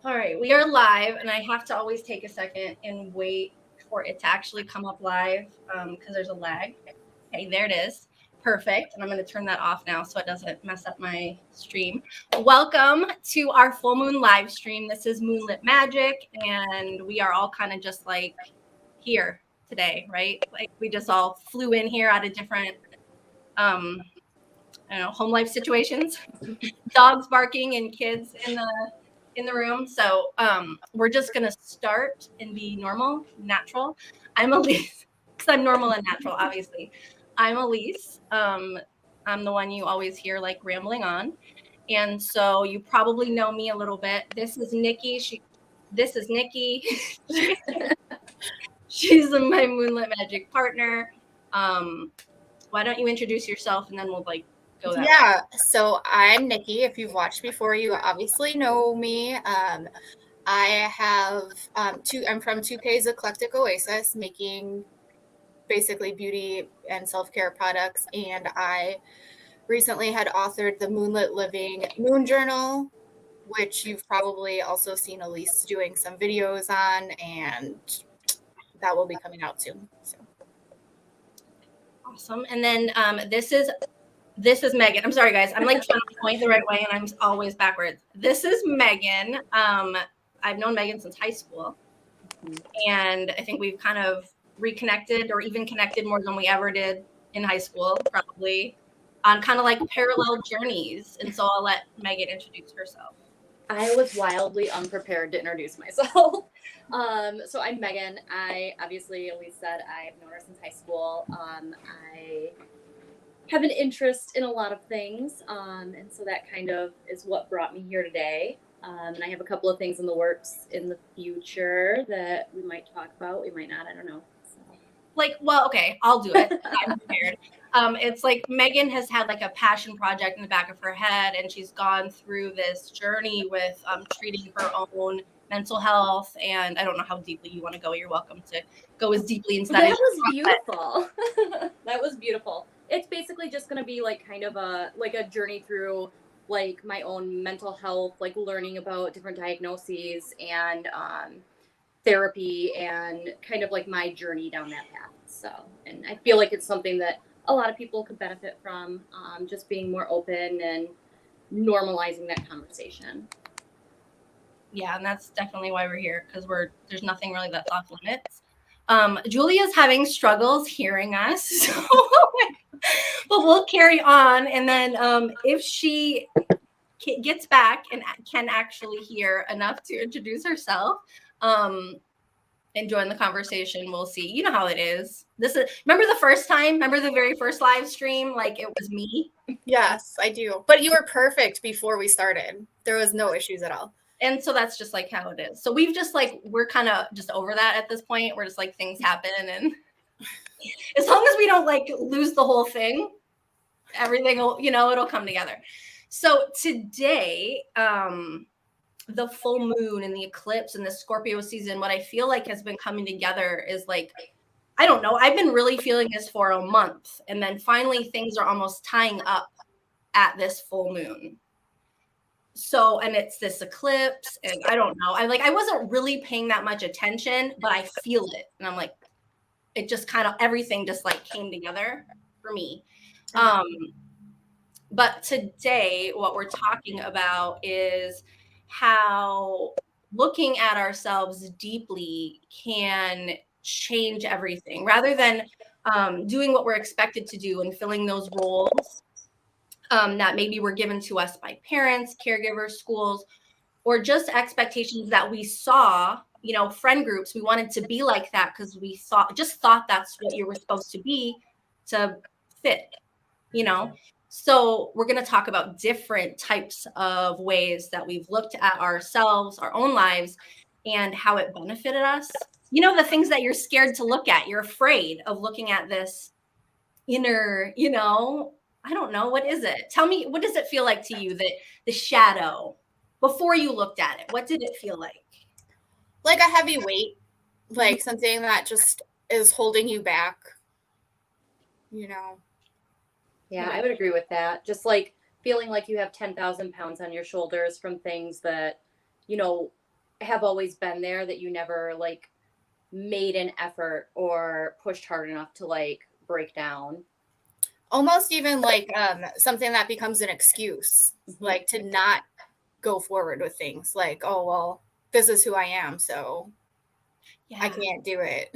All right, we are live, and I have to always take a second and wait for it to actually come up live because there's a lag. Okay, there it is. Perfect. And I'm going to turn that off now so it doesn't mess up my stream. Welcome to our full moon live stream. This is Moonlit Magic, and we are all kind of just like here today, right? Like we just all flew in here out of different, I don't know, home life situations, dogs barking and kids in the room. So we're just gonna start and be normal, natural. I'm Allyse, because I'm normal and natural, obviously. I'm Allyse. I'm the one you always hear like rambling on. And so you probably know me a little bit. This is Nikki. This is Nikki. She's my Moonlit Magic partner. Why don't you introduce yourself and then we'll like go that way. Yeah, so I'm Nikki. If you've watched before, you obviously know me. I have I'm from 2K's Eclectic Oasis, making basically beauty and self-care products, and I recently had authored the Moonlit Living Moon Journal, which you've probably also seen Allyse doing some videos on, and that will be coming out soon. So. Awesome. And then this is Meghan. I'm sorry, guys. I'm like trying to point the right way, and I'm always backwards. This is Meghan. I've known Meghan since high school, and I think we've kind of reconnected, or even connected more than we ever did in high school, probably on kind of like parallel journeys. And so I'll let Meghan introduce herself. I was wildly unprepared to introduce myself. So I'm Meghan. I obviously, Allyse said, I've known her since high school. I have an interest in a lot of things, and so that kind of is what brought me here today. And I have a couple of things in the works in the future that we might talk about. We might not. I don't know. So. Like, well, okay, I'll do it. I'm prepared. It's like Meghan has had like a passion project in the back of her head, and she's gone through this journey with treating her own mental health. And I don't know how deeply you want to go. You're welcome to go as deeply into that. That was beautiful. That was beautiful. It's basically just going to be like kind of a journey through like my own mental health, like learning about different diagnoses and therapy and kind of like my journey down that path. So, and I feel like it's something that a lot of people could benefit from, just being more open and normalizing that conversation. Yeah, and that's definitely why we're here, because there's nothing really that's off limits. Julia's having struggles hearing us, so but we'll carry on. And then if she gets back and can actually hear enough to introduce herself and join the conversation, we'll see. You know how it is. Remember the very first live stream? Like it was me. Yes, I do. But you were perfect before we started. There was no issues at all. And so that's just like how it is. So we're kind of just over that at this point. We're just like things happen, and as long as we don't like lose the whole thing, everything will, it'll come together. So today, the full moon and the eclipse and the Scorpio season, what I feel like has been coming together is like, I don't know, I've been really feeling this for a month, and then finally things are almost tying up at this full moon. So, and it's this eclipse, and I don't know. I wasn't really paying that much attention, but I feel it. And I'm like, it just kind of, everything just like came together for me. But today, what we're talking about is how looking at ourselves deeply can change everything rather than doing what we're expected to do and filling those roles that maybe were given to us by parents, caregivers, schools, or just expectations that we saw, friend groups. We wanted to be like that because we thought that's what you were supposed to be to fit, So we're going to talk about different types of ways that we've looked at ourselves, our own lives, and how it benefited us. The things that you're scared to look at. You're afraid of looking at this inner, I don't know. What is it? Tell me, what does it feel like to you, that the shadow, before you looked at it? What did it feel like? Like a heavy weight, like something that just is holding you back, Yeah, I would agree with that. Just like feeling like you have 10,000 pounds on your shoulders from things that, have always been there, that you never like made an effort or pushed hard enough to like break down? Almost even like something that becomes an excuse, like to not go forward with things. Like, oh well, this is who I am, so I can't do it.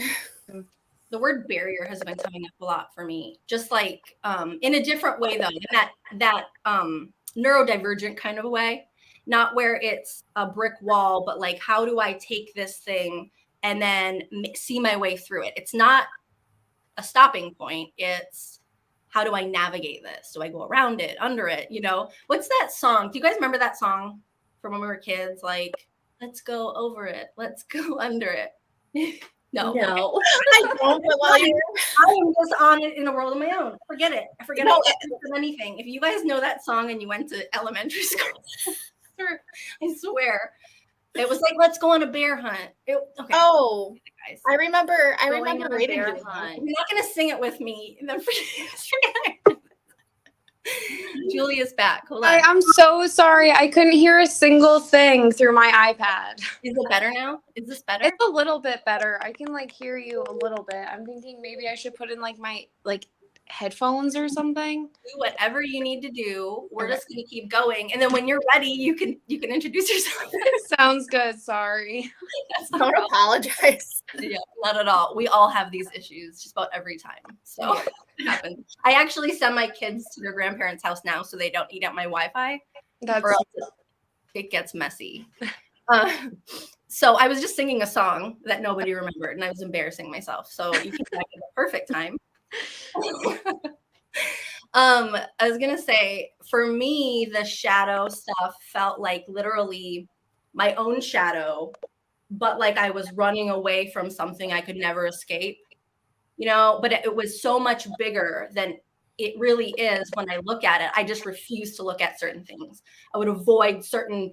The word barrier has been coming up a lot for me, just like in a different way though, in that neurodivergent kind of a way, not where it's a brick wall, but like how do I take this thing and then see my way through it? It's not a stopping point. It's how do I navigate this? Do I go around it, under it? You know, what's that song? Do you guys remember that song from when we were kids? Like, let's go over it, let's go under it. No. No. I don't, but while you're I am just on it in a world of my own. Forget it. I forget anything. If you guys know that song and you went to elementary school, I swear. It was like, let's go on a bear hunt. Okay. Oh, guys. I remember Going on a reading bear it. hunt. You're not gonna sing it with me. Then forget it. Julia's back. Hold on. I'm so sorry. I couldn't hear a single thing through my iPad. Is it better now? Is this better? It's a little bit better. I can like hear you a little bit. I'm thinking maybe I should put in like my like headphones or something. Do whatever you need to do. We're just gonna keep going, and then when you're ready, you can introduce yourself. Sounds good. Sorry. Don't apologize. Yeah, not at all. We all have these issues just about every time. So it happens. I actually send my kids to their grandparents' house now so they don't eat up my Wi-Fi. That's or else it gets messy. So I was just singing a song that nobody remembered, and I was embarrassing myself. So you came back at the perfect time. I was gonna say, for me, the shadow stuff felt like literally my own shadow, but like I was running away from something I could never escape, you know, but it was so much bigger than it really is when I look at it. I just refuse to look at certain things. I would avoid certain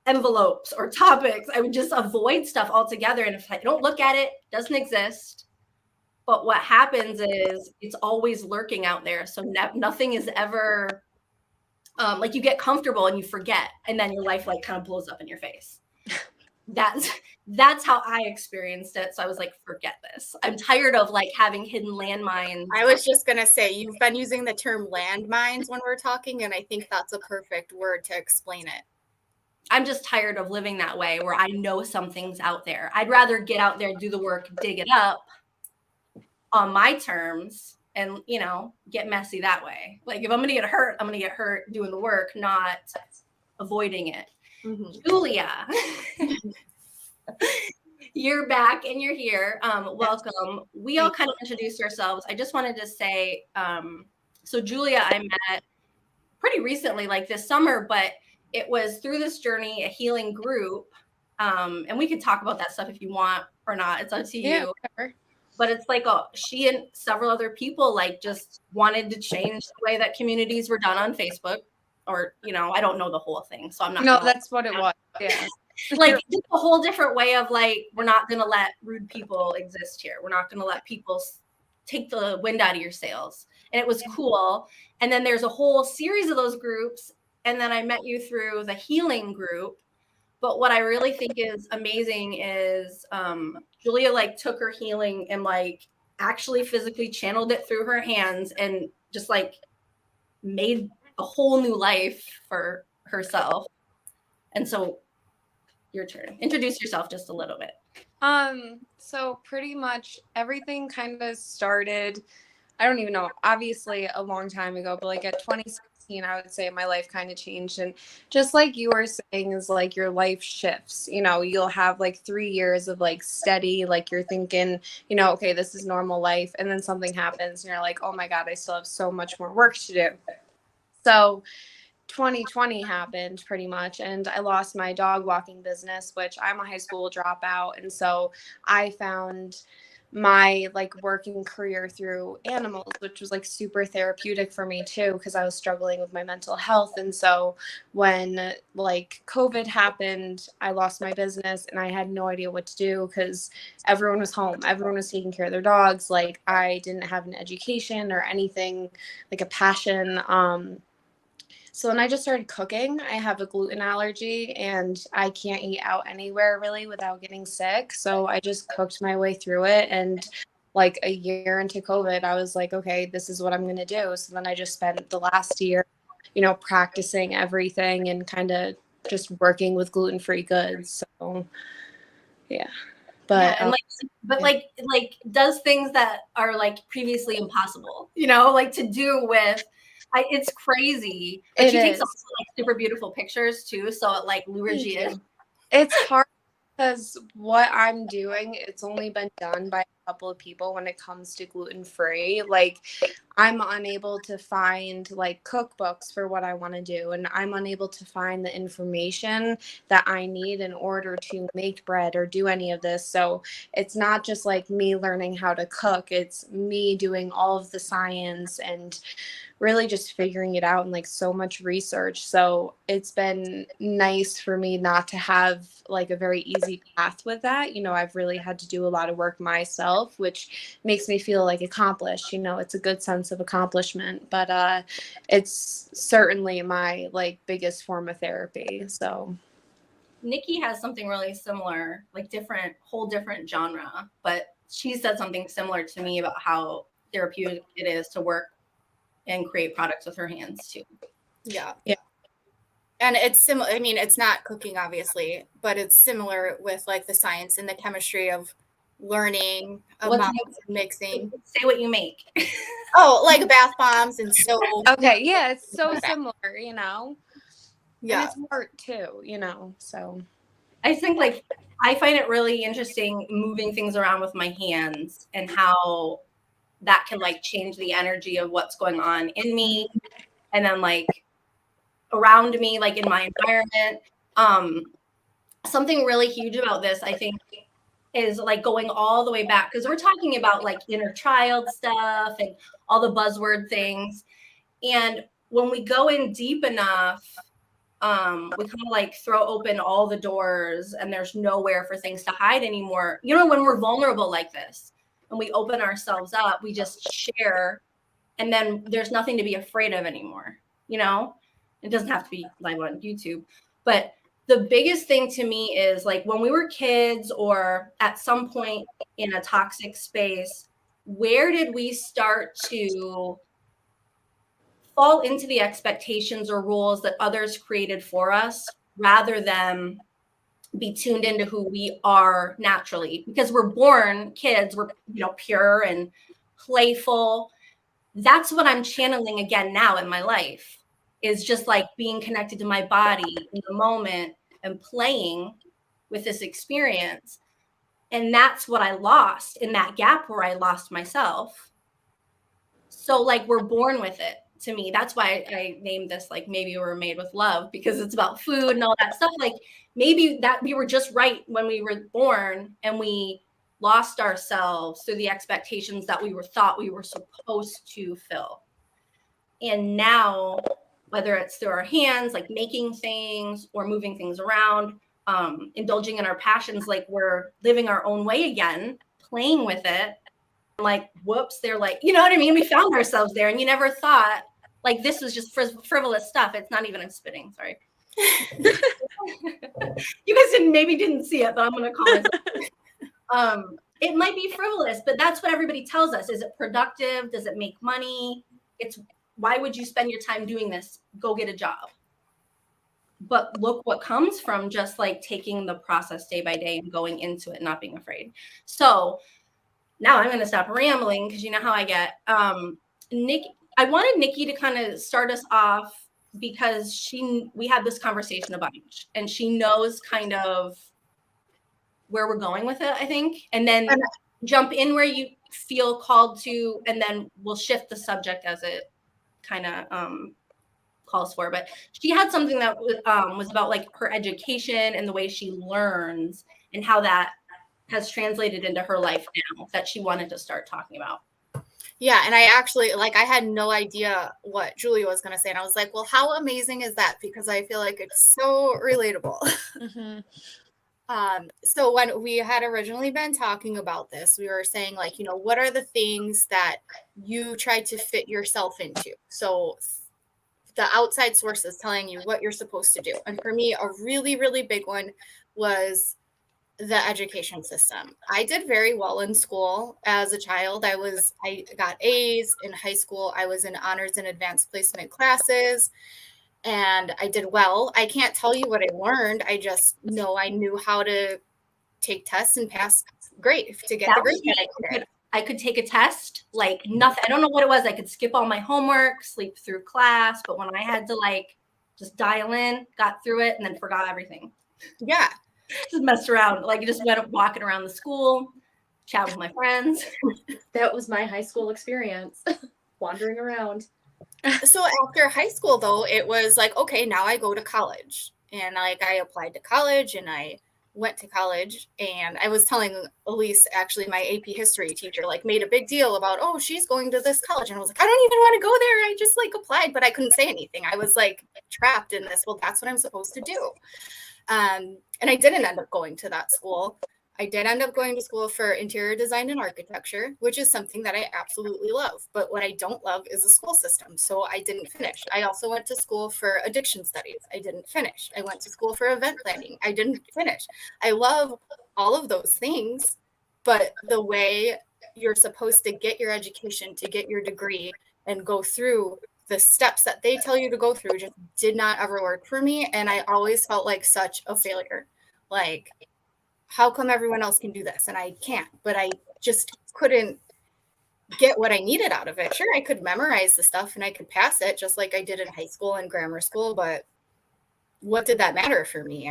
envelopes or topics. I would just avoid stuff altogether. And if I don't look at it, it doesn't exist. But what happens is it's always lurking out there. So nothing is ever like you get comfortable and you forget, and then your life like kind of blows up in your face. That's how I experienced it. So I was like, forget this. I'm tired of like having hidden landmines. I was just gonna say, you've been using the term landmines when we're talking, and I think that's a perfect word to explain it. I'm just tired of living that way where I know something's out there. I'd rather get out there, do the work, dig it up on my terms, and, you know, get messy that way. Like if I'm going to get hurt, I'm going to get hurt doing the work, not avoiding it. Mm-hmm. Julia, you're back and you're here. Welcome. We all kind of introduced ourselves. I just wanted to say, so Julia, I met pretty recently, like this summer, but it was through this journey, a healing group. And we could talk about that stuff if you want or not. It's up to you. Whatever. But it's like she and several other people like just wanted to change the way that communities were done on Facebook, or, you know, I don't know the whole thing. So I'm not. No, that's what it was. Yeah. Like just a whole different way of like, we're not going to let rude people exist here. We're not going to let people take the wind out of your sails. And it was cool. And then there's a whole series of those groups. And then I met you through the healing group. But what I really think is amazing is Julia like took her healing and like actually physically channeled it through her hands and just like made a whole new life for herself. And so your turn. Introduce yourself just a little bit. So pretty much everything kind of started, I don't even know, obviously a long time ago, but like at 2016, I would say my life kind of changed. And just like you were saying, is like your life shifts, you know, you'll have like 3 years of like steady, like you're thinking, you know, okay, this is normal life. And then something happens and you're like, oh my God, I still have so much more work to do. So 2020 happened pretty much, and I lost my dog walking business, which I'm a high school dropout. And so I found my like working career through animals, which was like super therapeutic for me too, because I was struggling with my mental health. And so when like COVID happened, I lost my business and I had no idea what to do because everyone was home. Everyone was taking care of their dogs. Like I didn't have an education or anything, like a passion. So when I just started cooking, I have a gluten allergy and I can't eat out anywhere really without getting sick. So I just cooked my way through it. And like a year into COVID, I was like, okay, this is what I'm going to do. So then I just spent the last year, practicing everything and kind of just working with gluten-free goods. So yeah. Yeah, But and like does things that are like previously impossible, like to do with. It's crazy, but it she takes is. also like super beautiful pictures too, so it like lures you in. It's hard because what I'm doing, it's only been done by a couple of people when it comes to gluten free. Like, I'm unable to find like cookbooks for what I want to do, and I'm unable to find the information that I need in order to make bread or do any of this. So it's not just like me learning how to cook, it's me doing all of the science and really just figuring it out and like so much research. So it's been nice for me not to have like a very easy path with that. I've really had to do a lot of work myself, which makes me feel like accomplished. It's a good sense of accomplishment, but it's certainly my like biggest form of therapy. So Nikki has something really similar, like whole different genre, but she said something similar to me about how therapeutic it is to work and create products with her hands too. Yeah. Yeah. And it's similar. I mean, it's not cooking, obviously, but it's similar with like the science and the chemistry of learning, amounts, mixing. Say what you make. Oh, like bath bombs and soap. Okay, yeah, it's so similar, Yeah. And it's art too, so. I think like I find it really interesting moving things around with my hands and how that can like change the energy of what's going on in me and then like around me, like in my environment. Something really huge about this, I think, is like going all the way back because we're talking about like inner child stuff and all the buzzword things. And when we go in deep enough, we kind of like throw open all the doors and there's nowhere for things to hide anymore. When we're vulnerable like this and we open ourselves up, we just share and then there's nothing to be afraid of anymore. It doesn't have to be live on YouTube, but the biggest thing to me is like when we were kids or at some point in a toxic space, where did we start to fall into the expectations or rules that others created for us rather than be tuned into who we are naturally? Because we're born kids, we're pure and playful. That's what I'm channeling again now in my life, is just like being connected to my body in the moment and playing with this experience. And that's what I lost in that gap where I lost myself. So like we're born with it. To me, that's why I named this like maybe we were made with love, because it's about food and all that stuff. Like maybe that we were just right when we were born and we lost ourselves through the expectations that we thought we were supposed to fill. And now, whether it's through our hands, like making things or moving things around, indulging in our passions, like we're living our own way again, playing with it. Like, whoops, they're like, you know what I mean? We found ourselves there and you never thought like this was just frivolous stuff. It's not even, I'm spitting, sorry. You guys maybe didn't see it, but I'm going to call it. It might be frivolous, but that's what everybody tells us. Is it productive? Does it make money? Why would you spend your time doing this? Go get a job. But look what comes from just like taking the process day by day and going into it, not being afraid. So now I'm going to stop rambling because you know how I get. I wanted Nikki to kind of start us off because we had this conversation a bunch and she knows kind of where we're going with it, I think. And then jump in where you feel called to, and then we'll shift the subject as it kind of calls for. But she had something that was about like her education and the way she learns and how that has translated into her life now that she wanted to start talking about. Yeah, and I actually I had no idea what Julia was going to say, and I was like, well, how amazing is that? Because I feel like it's so relatable. Mm-hmm. So when we had originally been talking about this, we were saying like, what are the things that you tried to fit yourself into? So the outside sources telling you what you're supposed to do. And for me, a really, really big one was the education system. I did very well in school as a child. I got A's in high school. I was in honors and advanced placement classes, and I did well. I can't tell you what I learned. I just know I knew how to take tests and pass grade to get That the grade was me. that I did. I could take a test, like nothing. I don't know what it was. I could skip all my homework, sleep through class, but when I had to like just dial in, got through it, and then forgot everything. Yeah. Just messed around. Like, just went walking around the school, chat with my friends. That was my high school experience, wandering around. So after high school, though, it was like, okay, now I go to college. And like I applied to college and I went to college. And I was telling Allyse, actually, my AP history teacher, like made a big deal about, oh, she's going to this college. And I was like, I don't even want to go there. I just like applied, but I couldn't say anything. I was like trapped in this. Well, that's what I'm supposed to do. And I didn't end up going to that school. I did end up going to school for interior design and architecture, which is something that I absolutely love. But what I don't love is the school system. So I didn't finish. I also went to school for addiction studies. I didn't finish. I went to school for event planning. I didn't finish. I love all of those things, but the way you're supposed to get your education, to get your degree and go through the steps that they tell you to go through just did not ever work for me. And I always felt like such a failure. Like, how come everyone else can do this and I can't? But I just couldn't get what I needed out of it. Sure, I could memorize the stuff and I could pass it just like I did in high school and grammar school, but what did that matter for me?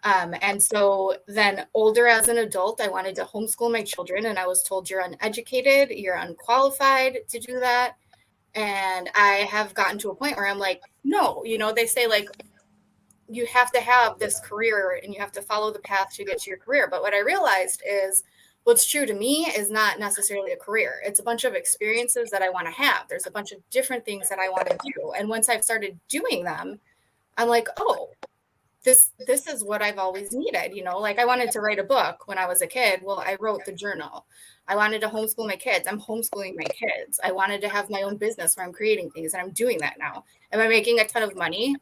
And so then older as an adult, I wanted to homeschool my children and I was told you're uneducated, you're unqualified to do that. And I have gotten to a point where I'm like, no, they say like, you have to have this career and you have to follow the path to get to your career. But what I realized is what's true to me is not necessarily a career. It's a bunch of experiences that I want to have. There's a bunch of different things that I want to do. And once I've started doing them, I'm like, oh, this is what I've always needed. Like I wanted to write a book when I was a kid. Well, I wrote the journal. I wanted to homeschool my kids. I'm homeschooling my kids. I wanted to have my own business where I'm creating things, and I'm doing that now. Am I making a ton of money?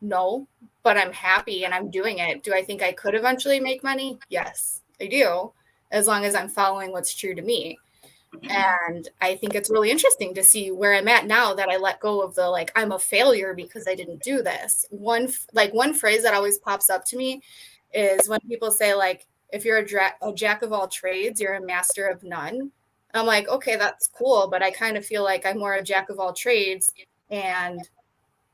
No, but I'm happy and I'm doing it. Do I think I could eventually make money? Yes, I do, as long as I'm following what's true to me. And I think it's really interesting to see where I'm at now that I let go of the like I'm a failure because I didn't do this. One phrase that always pops up to me is when people say like if you're a jack of all trades, you're a master of none. I'm like, okay, that's cool, but I kind of feel like I'm more a jack of all trades, and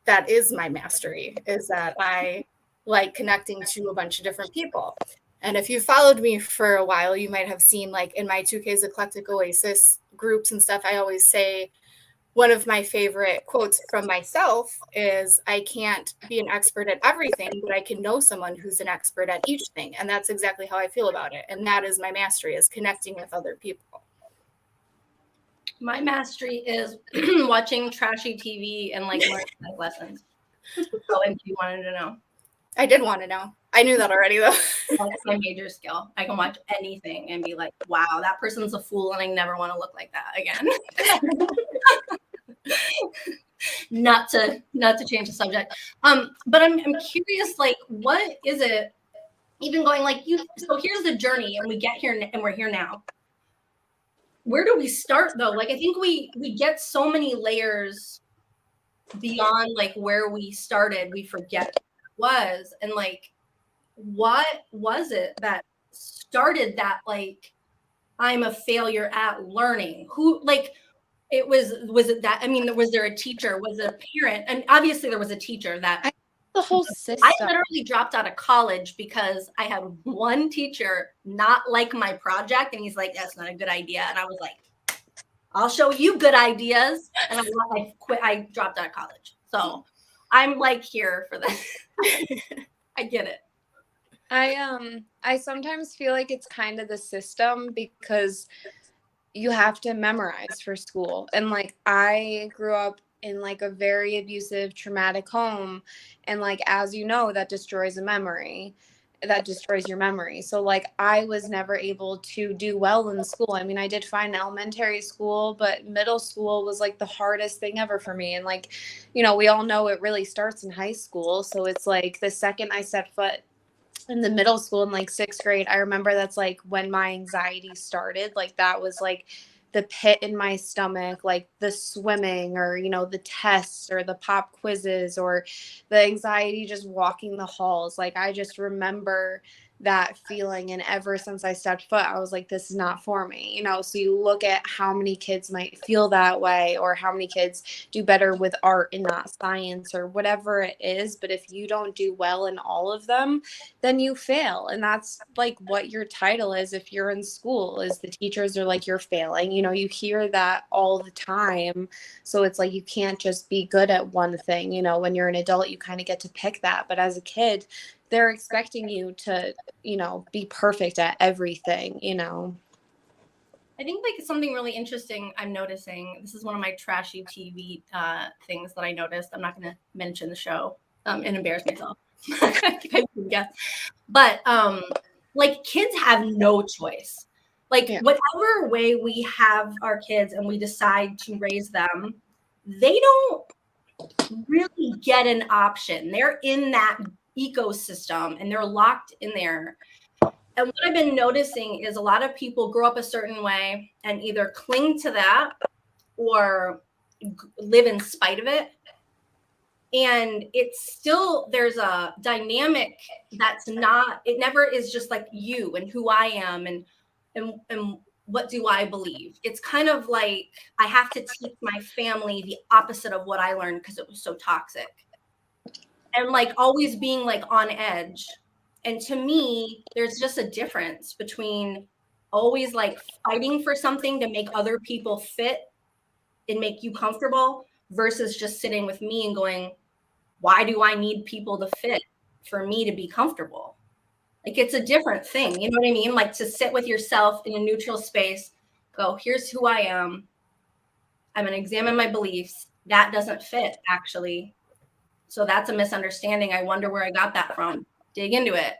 that is my mastery, is that I like connecting to a bunch of different people. And if you followed me for a while, you might have seen like in my 2K's Eclectic Oasis groups and stuff, I always say one of my favorite quotes from myself is I can't be an expert at everything, but I can know someone who's an expert at each thing. And that's exactly how I feel about it. And that is my mastery, is connecting with other people. My mastery is watching trashy TV and like learning life lessons. So if you wanted to know. I did want to know. I knew that already though. That's my major skill. I can watch anything and be like, wow, that person's a fool and I never want to look like that again. Not to change the subject. But I'm curious, like, what is it even going like you? So here's the journey and we get here and we're here now. Where do we start though? Like, I think we get so many layers beyond like where we started, we forget what it was. And like, what was it that started that like I'm a failure at learning? Who like it was it that, I mean, was there a teacher? Was it a parent? And obviously there was a teacher that The whole system. I literally dropped out of college because I had one teacher not like my project, and he's like, that's not a good idea. And I was like, I'll show you good ideas. And I quit. I dropped out of college. So I'm like here for this. I get it. I sometimes feel like it's kind of the system because you have to memorize for school. And like I grew up in like a very abusive, traumatic home. And like, as you know, that destroys a memory. that destroys your memory. So like I was never able to do well in school. I mean, I did fine in elementary school, but middle school was like the hardest thing ever for me. And like, you know, we all know it really starts in high school. So it's like the second I set foot in the middle school in like 6th grade, I remember that's like when my anxiety started. Like that was like the pit in my stomach, like the swimming or, you know, the tests or the pop quizzes or the anxiety just walking the halls. Like I just remember that feeling. And ever since I stepped foot, I was like, this is not for me, you know? So you look at how many kids might feel that way, or how many kids do better with art and not science or whatever it is. But if you don't do well in all of them, then you fail. And that's like what your title is if you're in school, is the teachers are like, you're failing. You know, you hear that all the time. So it's like you can't just be good at one thing. You know, when you're an adult, you kind of get to pick that. But as a kid, they're expecting you to, you know, be perfect at everything, you know. I think like something really interesting I'm noticing, this is one of my trashy TV things that I noticed. I'm not going to mention the show and embarrass myself. I think I can guess. But like kids have no choice. Like whatever way we have our kids and we decide to raise them, they don't really get an option. They're in that ecosystem and they're locked in there. And what I've been noticing is a lot of people grow up a certain way and either cling to that or live in spite of it. And it's still, there's a dynamic that's not, it never is just like you and who I am and what do I believe. It's kind of like I have to teach my family the opposite of what I learned because it was so toxic. And like always being like on edge. And to me, there's just a difference between always like fighting for something to make other people fit and make you comfortable versus just sitting with me and going, why do I need people to fit for me to be comfortable? Like it's a different thing. You know what I mean? Like to sit with yourself in a neutral space, go, here's who I am. I'm going to examine my beliefs. That doesn't fit actually. So that's a misunderstanding. I wonder where I got that from. Dig into it.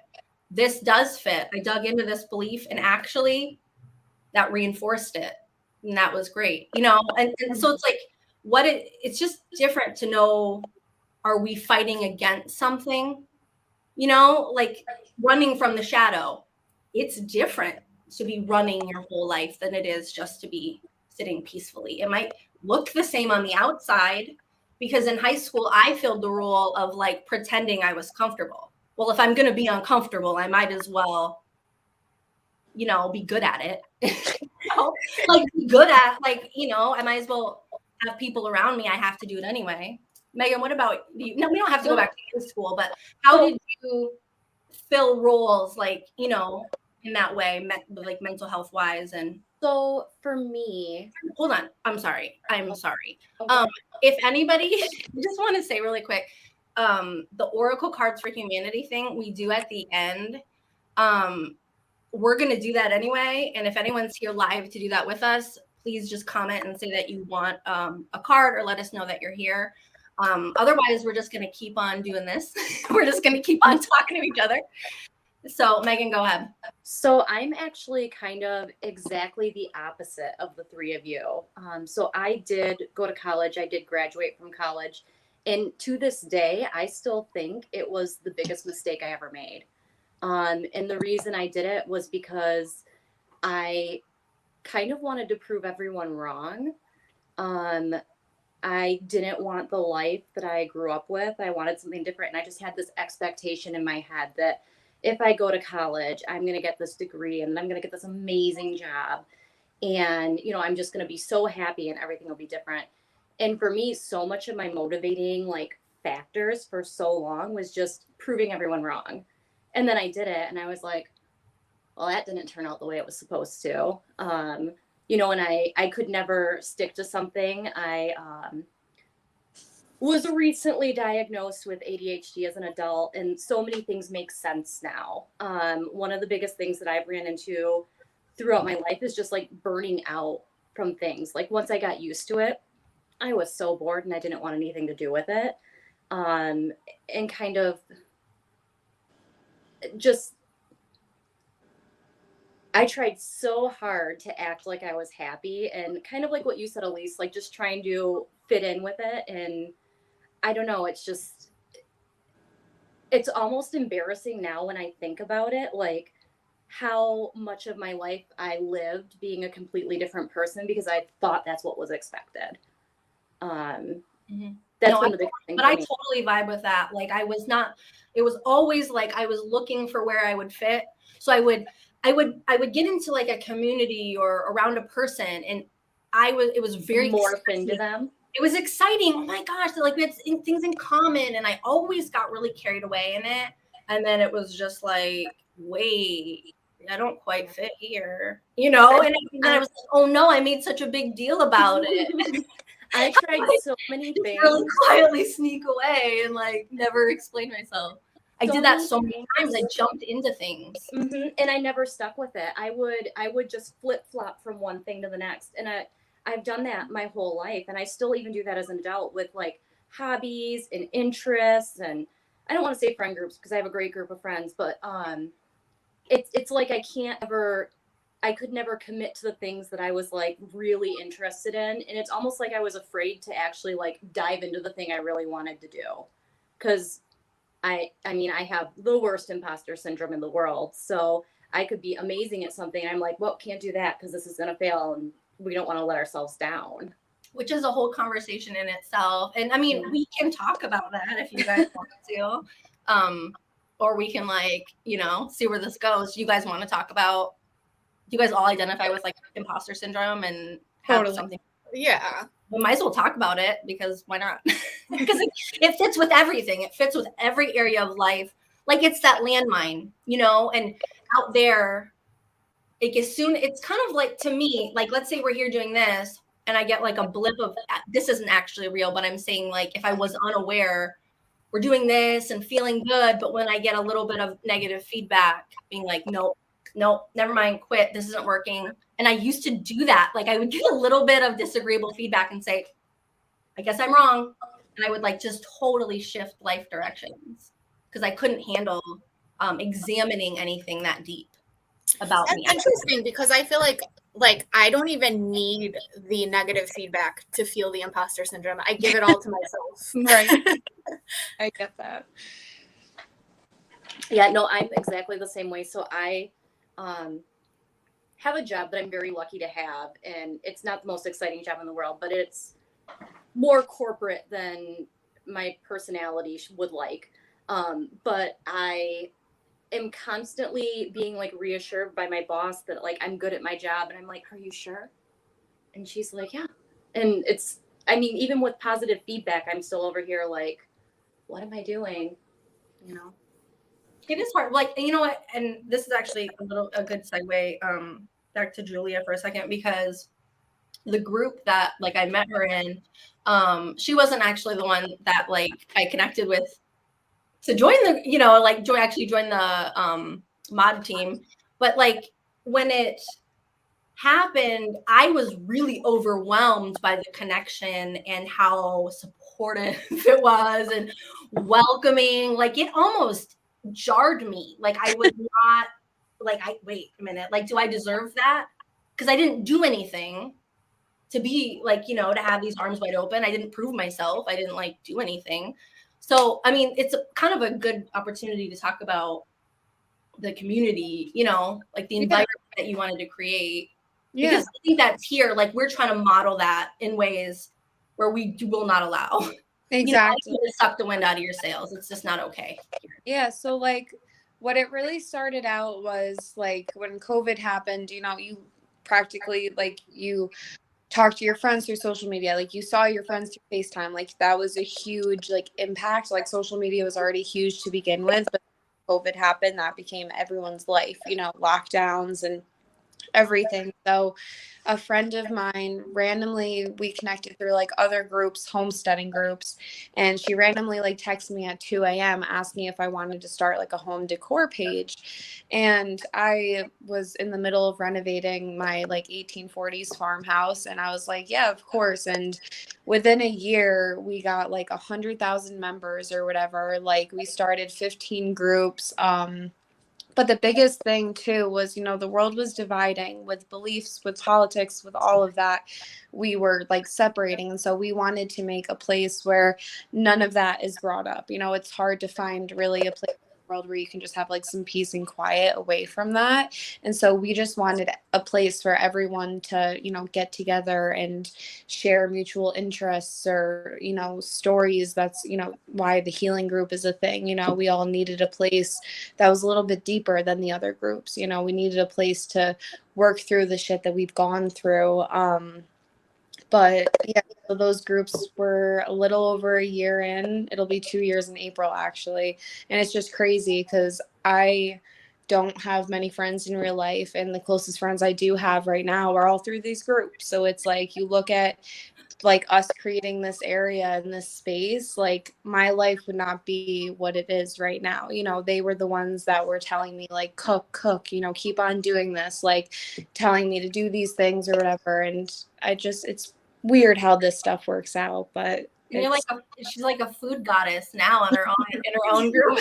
This does fit. I dug into this belief and actually that reinforced it. And that was great. You know, and so it's like it's just different to know, are we fighting against something? You know, like running from the shadow. It's different to be running your whole life than it is just to be sitting peacefully. It might look the same on the outside, because in high school, I filled the role of like pretending I was comfortable. Well, if I'm going to be uncomfortable, I might as well, you know, be good at it. You know? Like be good at, like, you know, I might as well have people around me. I have to do it anyway. Meghan, what about you? No, we don't have to go back to high school, but how did you fill roles, like, you know, in that way, like mental health wise? And so for me, hold on, I'm sorry. okay. If anybody, I just want to say really quick, the Oracle Cards for Humanity thing we do at the end, we're going to do that anyway. And if anyone's here live to do that with us, please just comment and say that you want a card, or let us know that you're here. Otherwise, we're just going to keep on doing this. We're just going to keep on talking to each other. So Meghan, go ahead. So I'm actually kind of exactly the opposite of the three of you. So I did go to college. I did graduate from college. And to this day, I still think it was the biggest mistake I ever made. And the reason I did it was because I kind of wanted to prove everyone wrong. I didn't want the life that I grew up with. I wanted something different. And I just had this expectation in my head that if I go to college, I'm going to get this degree and I'm going to get this amazing job. And, you know, I'm just going to be so happy and everything will be different. And for me, so much of my motivating like factors for so long was just proving everyone wrong. And then I did it and I was like, well, that didn't turn out the way it was supposed to. You know, and I could never stick to something. I was recently diagnosed with ADHD as an adult, and so many things make sense now. One of the biggest things that I've ran into throughout my life is just like burning out from things. Like once I got used to it, I was so bored and I didn't want anything to do with it. And kind of just, I tried so hard to act like I was happy, and kind of like what you said, Allyse, like just trying to fit in with it. And I don't know, it's just, it's almost embarrassing now when I think about it, like how much of my life I lived being a completely different person because I thought that's what was expected. Mhm. That's No, been the big thing but for I me. totally vibe with that. Like I was not, it was always like I was looking for where I would fit. So I would get into like a community or around a person, and it was very Morph into exciting. them. It was exciting. Oh my gosh, like we had things in common, and I always got really carried away in it. And then it was just like, wait, I don't quite fit here, you know? And then I was like, oh no, I made such a big deal about it. I tried so many Just really things. quietly sneak away and like never explain myself. I So did that many so many things. times. I jumped into things. And I never stuck with it. I would just flip flop from one thing to the next, and I've done that my whole life, and I still even do that as an adult with like hobbies and interests. And I don't want to say friend groups because I have a great group of friends, but it's like I could never commit to the things that I was like really interested in, and it's almost like I was afraid to actually like dive into the thing I really wanted to do, because I mean, I have the worst imposter syndrome in the world. So I could be amazing at something. I'm like, well, can't do that because this is going to fail, and we don't want to let ourselves down. Which is a whole conversation in itself. And I mean, we can talk about that if you guys want to. Or we can like, see where this goes. You guys want to talk about, do you guys all identify with like imposter syndrome and have Totally. something? Yeah. We might as well talk about it, because why not? Because it fits with everything. It fits with every area of life. Like it's that landmine, and out there, it's kind of like, to me, like, let's say we're here doing this and I get like a blip of, this isn't actually real, but I'm saying like, if I was unaware, we're doing this and feeling good, but when I get a little bit of negative feedback, being like, nope, never mind, quit, this isn't working. And I used to do that. Like I would get a little bit of disagreeable feedback and say, I guess I'm wrong. And I would like just totally shift life directions because I couldn't handle examining anything that deep about That's me. interesting because I feel like I don't even need the negative feedback to feel the imposter syndrome. I give it all to myself. Right. I get that. Yeah, no, I'm exactly the same way. So I have a job that I'm very lucky to have, and it's not the most exciting job in the world, but it's more corporate than my personality would like. But I am constantly being like reassured by my boss that like I'm good at my job, and I'm like, are you sure? And she's like, yeah. And it's, I mean, even with positive feedback, I'm still over here like, what am I doing? You know? It is hard. Like, you know what? And this is actually a good segue back to Julia for a second, because the group that like I met her in, she wasn't actually the one that like I connected with to join the, join the mod team. But like when it happened, I was really overwhelmed by the connection and how supportive it was and welcoming. Like it almost jarred me. Like I was not like, wait a minute, like, do I deserve that? Because I didn't do anything to be like, to have these arms wide open. I didn't prove myself. I didn't like do anything. So, I mean, it's kind of a good opportunity to talk about the community, like the environment that you wanted to create. Yeah. Because I think that's here. Like we're trying to model that in ways where we will not allow. Exactly. Suck the wind out of your sails. It's just not okay. Yeah. So like what it really started out was like when COVID happened, you practically like you talk to your friends through social media, like you saw your friends through FaceTime, like that was a huge like impact. Like social media was already huge to begin with, but COVID happened, that became everyone's life, lockdowns and everything. So a friend of mine randomly, we connected through like other groups, homesteading groups, and she randomly like texted me at 2 a.m. asking if I wanted to start like a home decor page. And I was in the middle of renovating my like 1840s farmhouse, and I was like, yeah, of course. And within a year we got like 100,000 members or whatever. Like we started 15 groups. But the biggest thing too was, you know, the world was dividing with beliefs, with politics, with all of that. We were like separating. And so we wanted to make a place where none of that is brought up. You know, it's hard to find really a place in the world where you can just have like some peace and quiet away from that. And so we just wanted a place for everyone to, you know, get together and share mutual interests or, you know, stories. That's, you know, why the healing group is a thing. You know, we all needed a place that was a little bit deeper than the other groups. You know, we needed a place to work through the shit that we've gone through. But yeah, so those groups were a little over a year in. It'll be 2 years in April, actually. And it's just crazy because I don't have many friends in real life. And the closest friends I do have right now are all through these groups. So it's like you look at like us creating this area and this space, like my life would not be what it is right now. You know, they were the ones that were telling me like cook, you know, keep on doing this, like telling me to do these things or whatever. And it's weird how this stuff works out, but And you're like she's like a food goddess now on her own in her own group.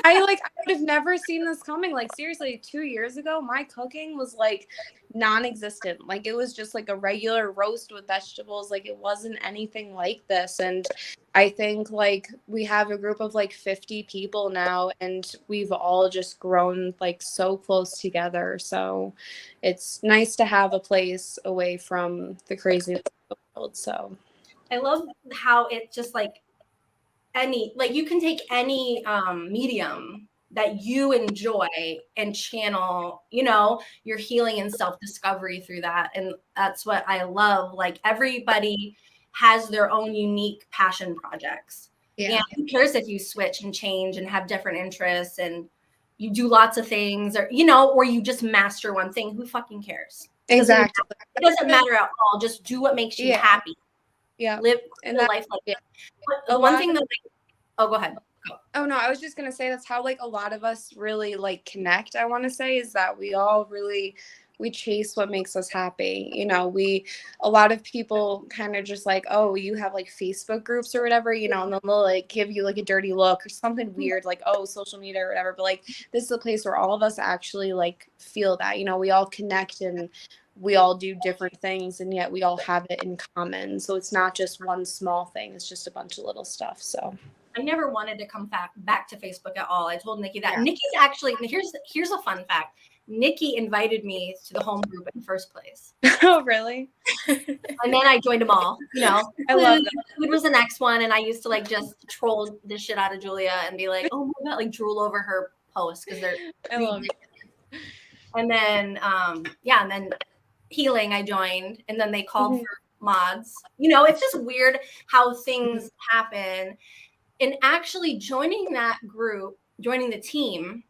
I would have never seen this coming. Like seriously, 2 years ago, my cooking was like non-existent. Like it was just like a regular roast with vegetables. Like it wasn't anything like this. And I think like we have a group of like 50 people now, and we've all just grown like so close together. So it's nice to have a place away from the craziness of the world. So I love how it just like you can take any medium that you enjoy and channel, you know, your healing and self-discovery through that. And that's what I love. Like everybody has their own unique passion projects. yeah. And who cares if you switch and change and have different interests and you do lots of things, or, you know, or you just master one thing. Who fucking cares? Exactly. It doesn't matter at all. Just do what makes you happy. Yeah. Live and a life like yeah. that. But the one thing that oh, go ahead. Go. Oh no, I was just gonna say that's how like a lot of us really like connect. I want to say is that we chase what makes us happy. You know, a lot of people kind of just like, oh, you have like Facebook groups or whatever, you know, and then they'll like give you like a dirty look or something weird, like, oh, social media or whatever. But like this is a place where all of us actually like feel that, you know, we all connect and we all do different things, and yet we all have it in common. So it's not just one small thing, it's just a bunch of little stuff. So I never wanted to come back to Facebook at all. I told Nikki that. Yeah. Nikki's actually, here's a fun fact. Nikki invited me to the home group in the first place. Oh, really? And then I joined them all. You know, I love that. Food was the next one, and I used to like just troll the shit out of Julia and be like, oh my god, like drool over her posts because they're. I love it. And then, and then healing, I joined, and then they called for mods. You know, it's just weird how things happen. And actually joining that group, joining the team,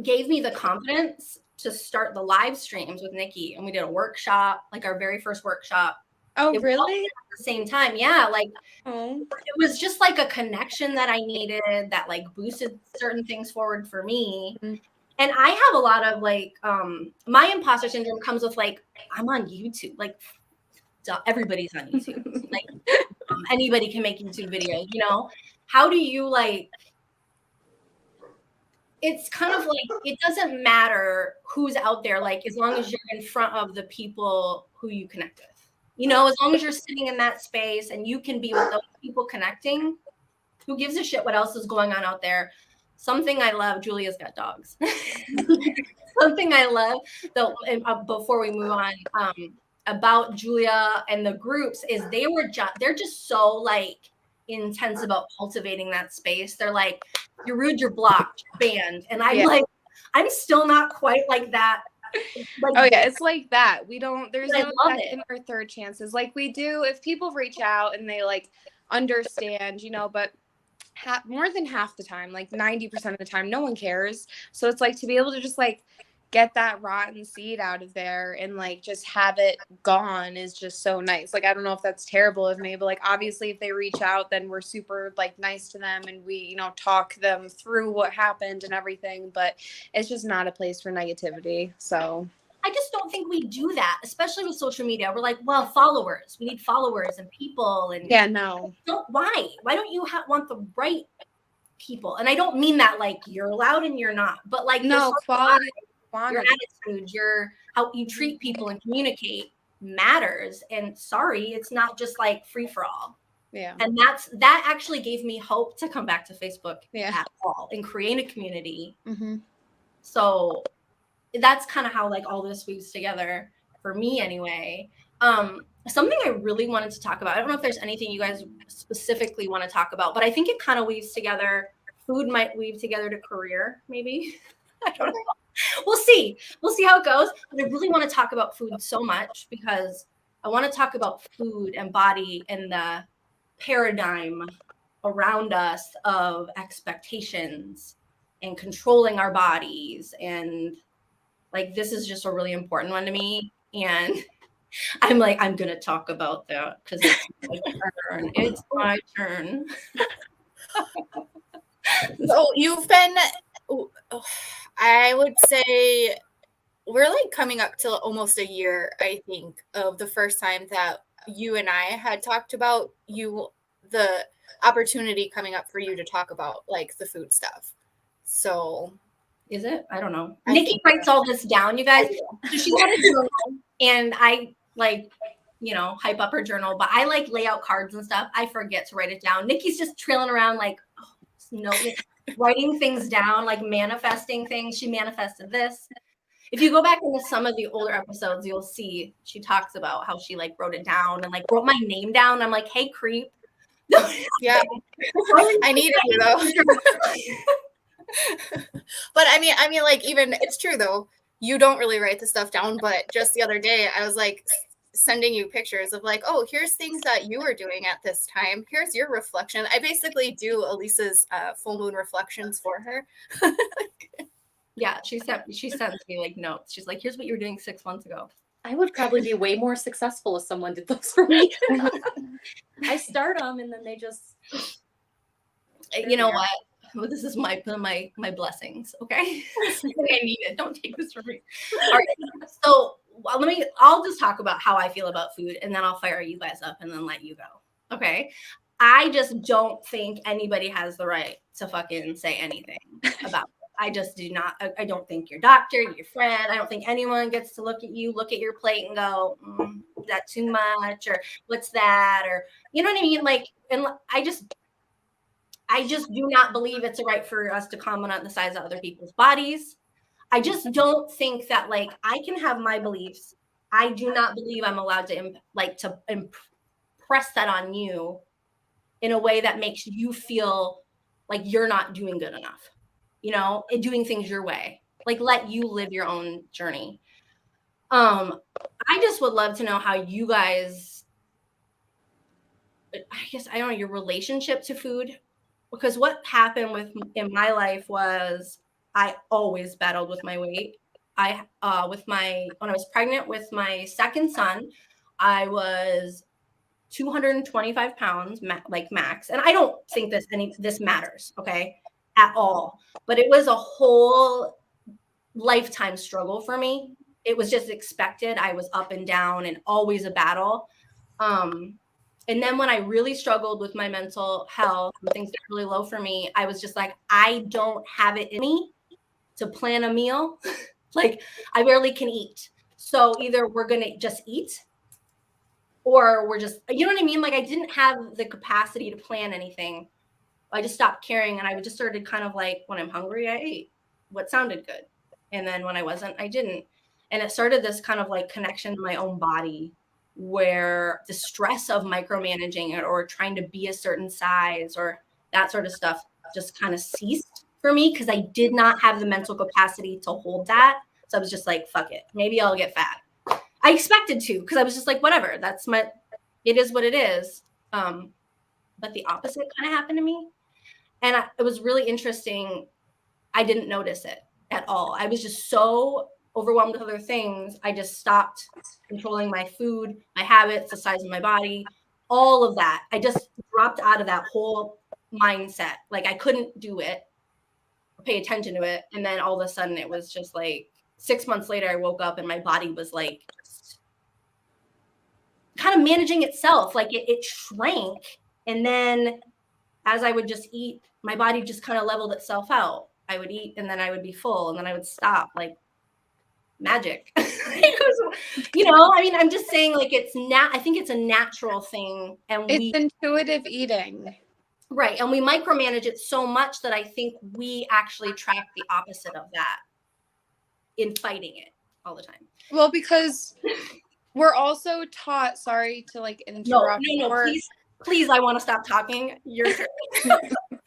gave me the confidence to start the live streams with Nikki. And we did a workshop, like our very first workshop. Oh, really? At the same time. Yeah. Like Oh. it was just like a connection that I needed that like boosted certain things forward for me. Mm-hmm. And I have a lot of like, my imposter syndrome comes with like, I'm on YouTube. Like everybody's on YouTube. Like anybody can make YouTube videos, you know? How do you like, it's kind of like, it doesn't matter who's out there, like as long as you're in front of the people who you connect with, you know, as long as you're sitting in that space and you can be with those people connecting, who gives a shit what else is going on out there? Something I love, Julia's got dogs. Something I love, though, before we move on, about Julia and the groups is they're just so like intense about cultivating that space. They're like, you're rude, you're blocked, you're banned. And I'm like, I'm still not quite like that. Like, it's like that. There's no second or third chances. Like we do, if people reach out and they like understand, you know, but more than half the time, like 90% of the time, no one cares. So it's like to be able to just like get that rotten seed out of there and like just have it gone is just so nice. Like I don't know if that's terrible of me, but like obviously if they reach out, then we're super like nice to them and we, you know, talk them through what happened and everything, but it's just not a place for negativity. So I just don't think we do that, especially with social media. We're like, well, followers, we need followers and people. And yeah, no. Why don't you want the right people. And I don't mean that like you're allowed and you're not, but like No, quality, your quantity. attitude, your how you treat people and communicate matters. And sorry, it's not just like free for all. Yeah. And that actually gave me hope to come back to Facebook at all and create a community. Mm-hmm. So that's kind of how like all this weaves together for me anyway. Something I really wanted to talk about, I don't know if there's anything you guys specifically want to talk about, but I think it kind of weaves together. Food might weave together to career, maybe. I don't know. We'll see how it goes. But I really want to talk about food so much because I want to talk about food and body and the paradigm around us of expectations and controlling our bodies. And like, this is just a really important one to me. And I'm like, I'm going to talk about that because it's my turn. It's my turn. So you've been, I would say we're like coming up to almost a year, I think, of the first time that you and I had talked about the opportunity coming up for you to talk about like the food stuff. So is it? I don't know. Nikki writes all this down, you guys. So she had a journal, and I like, you know, hype up her journal, but I like lay out cards and stuff. I forget to write it down. Nikki's just trailing around like, oh, no, writing things down, like manifesting things. She manifested this. If you go back into some of the older episodes, you'll see she talks about how she like wrote it down and like wrote my name down. I'm like, hey, creep. Yeah, I needed you though. But I mean, like, even it's true though. You don't really write the stuff down, but just the other day, I was like sending you pictures of like, oh, here's things that you were doing at this time. Here's your reflection. I basically do Alyssa's full moon reflections for her. Yeah, she sent me like notes. She's like, here's what you were doing 6 months ago. I would probably be way more successful if someone did those for me. I start them and then they just. You know what? Well, this is my blessings. Okay, I need it. Don't take this from me. All right. So I'll just talk about how I feel about food, and then I'll fire you guys up, and then let you go. Okay. I just don't think anybody has the right to fucking say anything about it. I just do not. I don't think your doctor, your friend, I don't think anyone gets to look at your plate and go, is that too much? Or what's that? Or, you know what I mean? Like, and I just do not believe it's a right for us to comment on the size of other people's bodies. I just don't think that like I can have my beliefs. I do not believe I'm allowed to impress that on you in a way that makes you feel like you're not doing good enough, you know, and doing things your way. Like, let you live your own journey. I just would love to know how you guys, I guess, I don't know, your relationship to food. Because what happened in my life was I always battled with my weight. When I was pregnant with my second son, I was 225 pounds, like max. And I don't think this matters, okay, at all. But it was a whole lifetime struggle for me. It was just expected. I was up and down and always a battle. And then when I really struggled with my mental health, when things got really low for me, I was just like, I don't have it in me to plan a meal. Like, I barely can eat. So either we're going to just eat or we're just, you know what I mean? Like, I didn't have the capacity to plan anything. I just stopped caring. And I just started kind of like, when I'm hungry, I ate what sounded good. And then when I wasn't, I didn't. And it started this kind of like connection to my own body, where the stress of micromanaging it or trying to be a certain size or that sort of stuff just kind of ceased for me because I did not have the mental capacity to hold that. So I was just like, fuck it. Maybe I'll get fat. I expected to because I was just like, whatever. It is what it is. But the opposite kind of happened to me. And it was really interesting. I didn't notice it at all. I was just so overwhelmed with other things. I just stopped controlling my food, my habits, the size of my body, all of that. I just dropped out of that whole mindset. Like, I couldn't do it, pay attention to it. And then all of a sudden it was just like 6 months later, I woke up and my body was like just kind of managing itself. Like it shrank. And then as I would just eat, my body just kind of leveled itself out. I would eat and then I would be full and then I would stop, like magic. You know, I mean, I'm just saying, like, I think it's a natural thing, and It's intuitive eating. Right. And we micromanage it so much that I think we actually track the opposite of that in fighting it all the time. Well, because we're also taught, sorry to like interrupt. No, please, I want to stop talking. Your turn.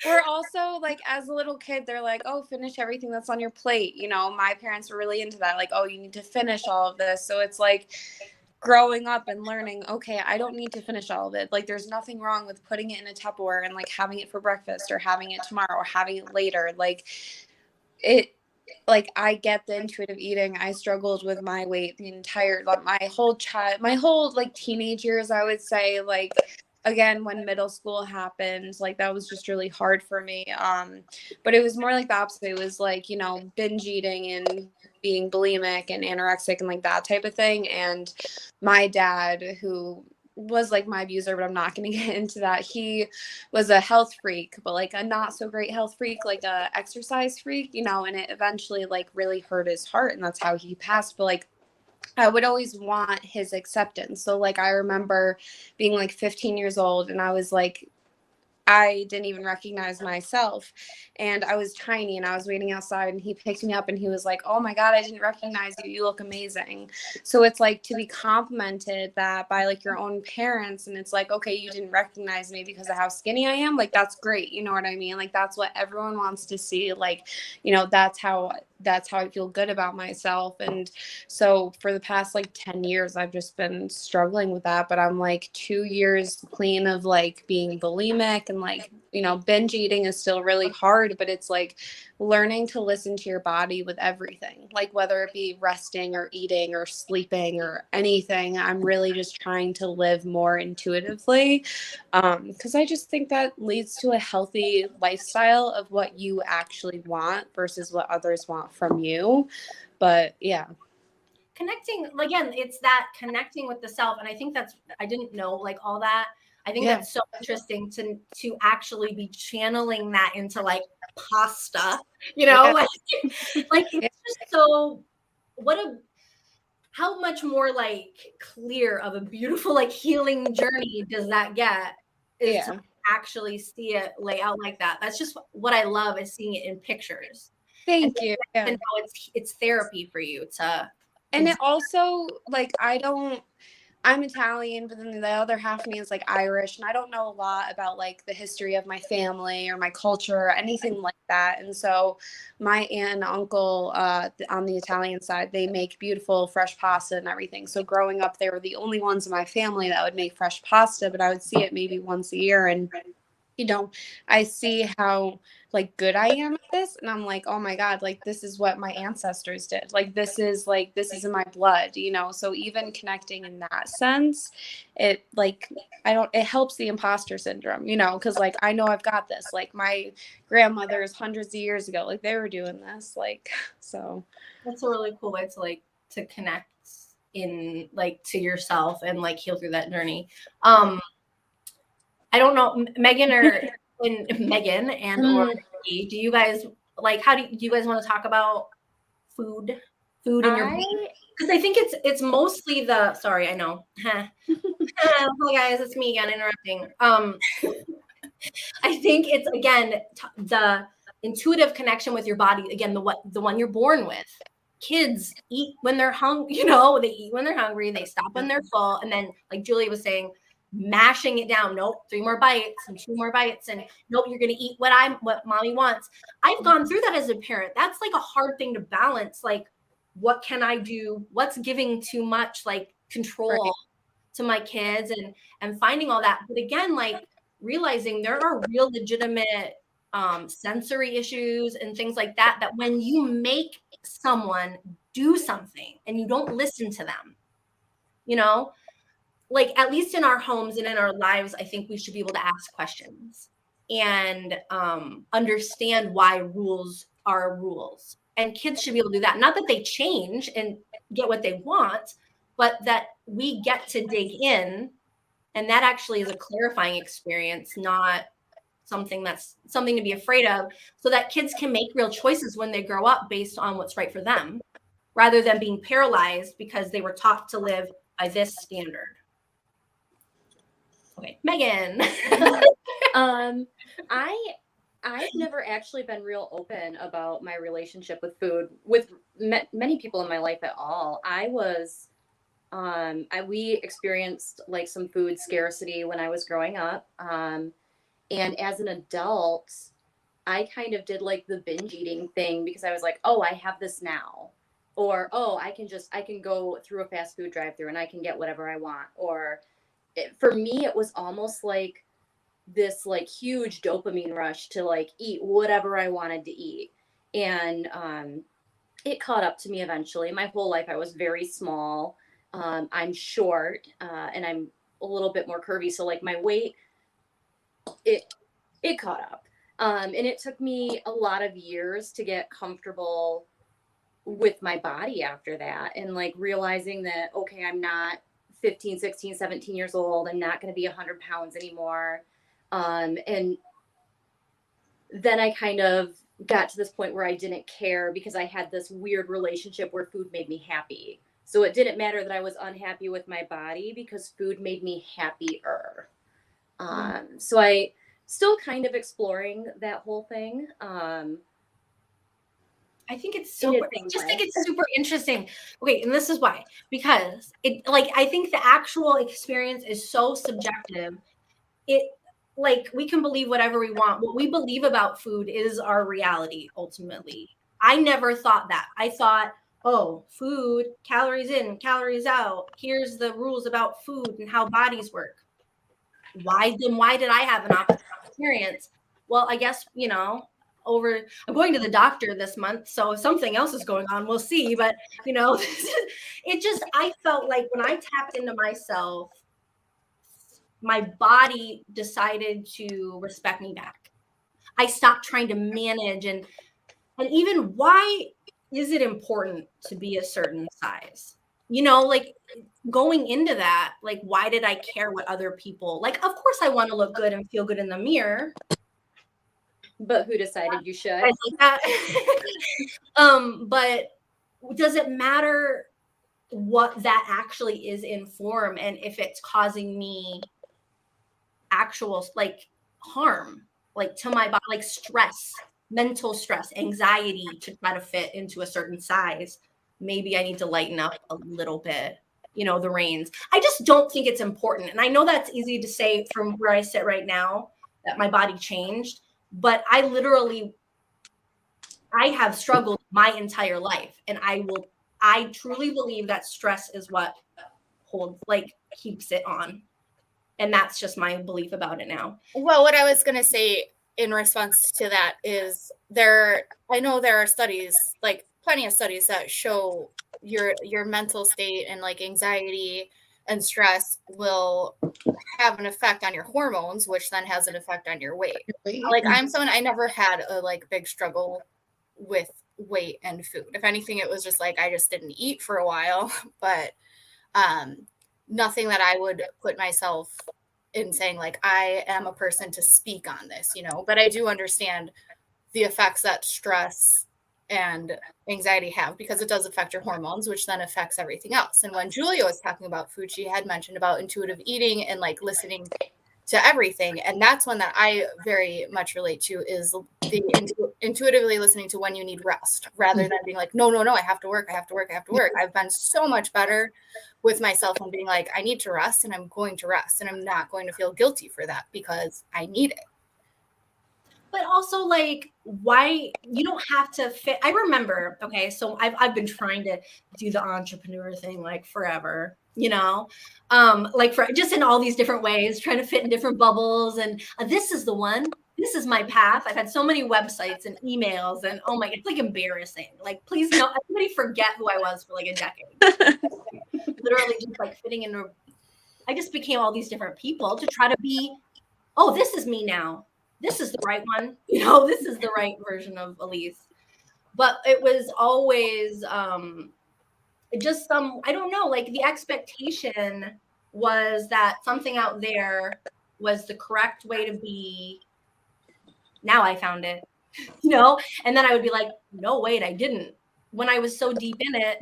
We're also like, as a little kid, they're like, oh, finish everything that's on your plate. You know, my parents were really into that. Like, oh, you need to finish all of this. So it's like growing up and learning, okay, I don't need to finish all of it. Like, there's nothing wrong with putting it in a Tupperware and like having it for breakfast or having it tomorrow or having it later. Like I get the intuitive eating. I struggled with my weight the entire, like my whole like teenage years, I would say, like, again, when middle school happened, like that was just really hard for me. But it was more like the opposite. It was like, you know, binge eating and being bulimic and anorexic and like that type of thing. And my dad, who was like my abuser, but I'm not going to get into that. He was a health freak, but like a not so great health freak, like a exercise freak, you know, and it eventually like really hurt his heart, and that's how he passed. But like, I would always want his acceptance. So like, I remember being like 15 years old and I was like, I didn't even recognize myself, and I was tiny and I was waiting outside, and he picked me up and he was like, oh my God, I didn't recognize you. You look amazing. So it's like to be complimented that by like your own parents, and it's like, okay, you didn't recognize me because of how skinny I am. Like, that's great. You know what I mean? Like, that's what everyone wants to see. Like, you know, that's how I feel good about myself. And so for the past like 10 years, I've just been struggling with that. But I'm like 2 years clean of like being bulimic, and like, you know, binge eating is still really hard, but it's like learning to listen to your body with everything, like whether it be resting or eating or sleeping or anything. I'm really just trying to live more intuitively, because I just think that leads to a healthy lifestyle of what you actually want versus what others want from you. But yeah, Connecting, again, it's that connecting with the self. And I think I didn't know like all that. I think that's so interesting to actually be channeling that into like pasta, you know, like it's just so, how much more like clear of a beautiful like healing journey does that get, is to actually see it lay out like that. That's just what I love, is seeing it in pictures. Thank you. And how it's therapy for you to. And it also, like, I'm Italian, but then the other half of me is like Irish, and I don't know a lot about like the history of my family or my culture or anything like that. And so my aunt and uncle on the Italian side, they make beautiful fresh pasta and everything. So growing up, they were the only ones in my family that would make fresh pasta, but I would see it maybe once a year. And you know, I see how like good I am at this, and I'm like, oh my God, like this is what my ancestors did. Like this is in my blood, you know. So even connecting in that sense, it like it helps the imposter syndrome, you know, because like I know I've got this. Like my grandmothers hundreds of years ago, like they were doing this, like, so that's a really cool way to like to connect in like to yourself and like heal through that journey. I don't know, Meghan and or do you guys like, how do you guys want to talk about food in your body? Because I think it's mostly sorry, I know. Hi guys, it's me again interrupting. I think it's again the intuitive connection with your body, again, the one you're born with. Kids eat when they're hungry, you know, they eat when they're hungry, they stop when they're full, and then like Julia was saying, mashing it down. Nope, 3 more bites and 2 more bites, and nope, you're gonna eat what mommy wants. I've gone through that as a parent. That's like a hard thing to balance. Like, what can I do? What's giving too much like control to my kids, and finding all that. But again, like realizing there are real legitimate sensory issues and things like that when you make someone do something and you don't listen to them, you know, like at least in our homes and in our lives, I think we should be able to ask questions and understand why rules are rules. And kids should be able to do that. Not that they change and get what they want, but that we get to dig in. And that actually is a clarifying experience, not something to be afraid of, so that kids can make real choices when they grow up based on what's right for them, rather than being paralyzed because they were taught to live by this standard. Okay, Megan. I've never actually been real open about my relationship with food with many people in my life at all. We experienced like some food scarcity when I was growing up. And as an adult, I kind of did like the binge eating thing because I was like, oh, I have this now. Or, oh, I can go through a fast food drive through and I can get whatever I want. Or for me, it was almost like this like huge dopamine rush to like eat whatever I wanted to eat. And it caught up to me eventually. My whole life I was very small. I'm short and I'm a little bit more curvy. So like my weight, it caught up. And it took me a lot of years to get comfortable with my body after that. And like realizing that, okay, I'm not 15, 16, 17 years old. I'm not going to be 100 pounds anymore. And then I kind of got to this point where I didn't care because I had this weird relationship where food made me happy. So it didn't matter that I was unhappy with my body because food made me happier. So I still kind of exploring that whole thing. I think it's super interesting. Okay, and this is why. Because I think the actual experience is so subjective. We can believe whatever we want. What we believe about food is our reality, ultimately. I never thought that. I thought, oh, food, calories in, calories out. Here's the rules about food and how bodies work. Why did I have an opposite experience? Well, I guess, I'm going to the doctor this month, so if something else is going on, we'll see. But, I felt like when I tapped into myself, my body decided to respect me back. I stopped trying to manage and even why is it important to be a certain size? Going into that, why did I care what other people, of course I want to look good and feel good in the mirror. But who decided you should? Like that. But does it matter what that actually is in form and if it's causing me actual harm to my body, stress, mental stress, anxiety to try to fit into a certain size? Maybe I need to lighten up a little bit, the reins. I just don't think it's important. And I know that's easy to say from where I sit right now that my body changed, but I have struggled my entire life. And I truly believe that stress is what keeps it on. And that's just my belief about it now. Well, what I was going to say in response to that is I know there are studies, plenty of studies that show your mental state and anxiety and stress will have an effect on your hormones, which then has an effect on your weight. I'm someone, I never had a big struggle with weight and food. If anything, it was just I just didn't eat for a while, but nothing that I would put myself in saying I am a person to speak on this, but I do understand the effects that stress and anxiety have because it does affect your hormones, which then affects everything else. And when Julia was talking about food, she had mentioned about intuitive eating and listening to everything. And that's one that I very much relate to, is the intuitively listening to when you need rest rather than being no, I have to work. I've been so much better with myself and being I need to rest and I'm going to rest and I'm not going to feel guilty for that because I need it. But also why you don't have to fit. I remember, okay, so I've been trying to do the entrepreneur thing forever, for just in all these different ways, trying to fit in different bubbles. And this is the one, this is my path. I've had so many websites and emails and oh my, it's embarrassing. Please no, everybody forget who I was for a decade. Literally just fitting in. I just became all these different people to try to be, oh, this is me now. This is the right one. This is the right version of Allyse. But it was always just I don't know, the expectation was that something out there was the correct way to be Now I found it, you know? And then I would be like, no, wait, I didn't. When I was so deep in it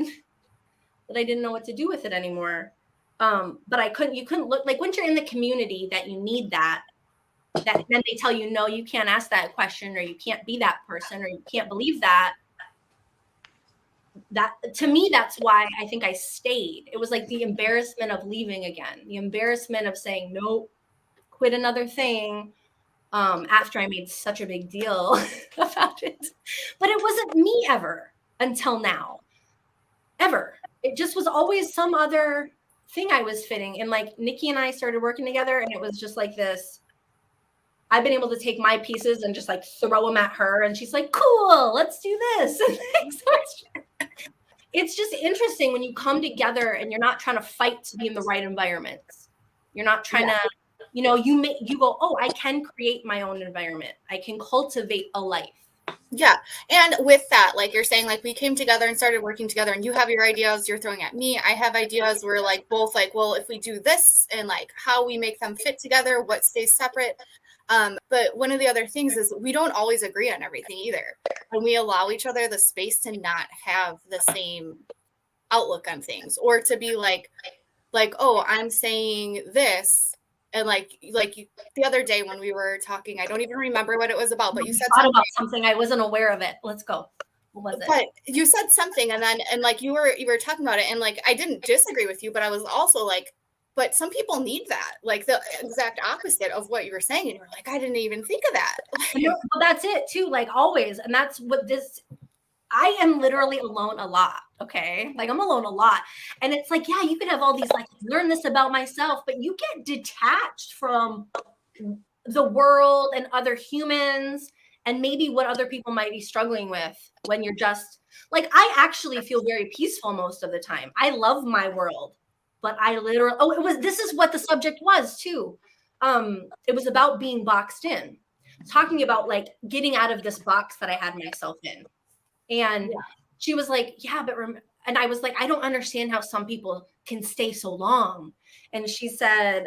that I didn't know what to do with it anymore. But you couldn't look, like, once you're in the community that you need that then they tell you, no, you can't ask that question, or you can't be that person, or you can't believe that. That, to me, that's why I think I stayed. It was like the embarrassment of leaving again, the embarrassment of saying, nope, quit another thing, after I made such a big deal about it. But it wasn't me ever until now, ever. It just was always some other thing I was fitting. And like Nikki and I started working together, and it was just like this. I've been able to take my pieces and just like throw them at her, and she's like, cool, let's do this. It's just interesting when you come together and you're not trying to fight to be in the right environments. You're not trying to, you know, you go, oh, I can create my own environment. I can cultivate a life. Yeah. And with that, like you're saying, like we came together and started working together, and you have your ideas you're throwing at me. I have ideas. We're like both like, well, if we do this and like how we make them fit together, what stays separate. But one of the other things is we don't always agree on everything either. And we allow each other the space to not have the same outlook on things, or to be like, oh, I'm saying this. And like the other day when we were talking, I don't even remember what it was about, but you said something about something. I wasn't aware of it. Let's go. What was it? But you said something, and like you were talking about it, and like I didn't disagree with you, but I was also like, but some people need that, like the exact opposite of what you were saying, and you were like, I didn't even think of that. Well, that's it too, like always. And that's what this, I am literally alone a lot. Okay. Like I'm alone a lot. And it's like, yeah, you can have all these, like, learn this about myself, but you get detached from the world and other humans and maybe what other people might be struggling with when you're just like, I actually feel very peaceful most of the time. I love my world, but I literally, this is what the subject was too. It was about being boxed in, talking about like getting out of this box that I had myself in. And she was like, yeah, but and I was like, I don't understand how some people can stay so long. And she said,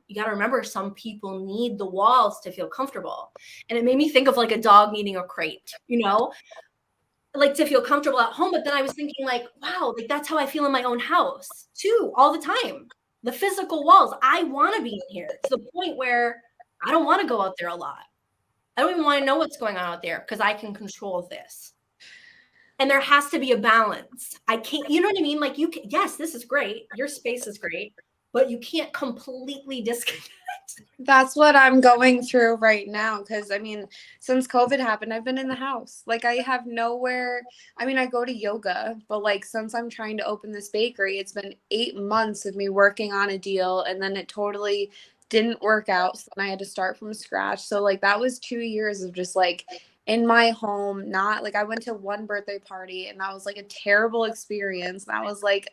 you got to remember, some people need the walls to feel comfortable. And it made me think of like a dog needing a crate, you know, like to feel comfortable at home. But then I was thinking like, wow, like that's how I feel in my own house too, all the time. The physical walls, I want to be in here to the point where I don't want to go out there a lot. I don't even want to know what's going on out there because I can control this. And there has to be a balance. I can't, you know what I mean? Like you can, yes, this is great. Your space is great, but you can't completely disconnect. That's what I'm going through right now. Cause I mean, since COVID happened, I've been in the house. Like I have nowhere. I mean, I go to yoga, but like since I'm trying to open this bakery, it's been 8 months of me working on a deal, and then it totally didn't work out. So then I had to start from scratch. So like that was 2 years of just like in my home, not like I went to one birthday party, and that was like a terrible experience. That was like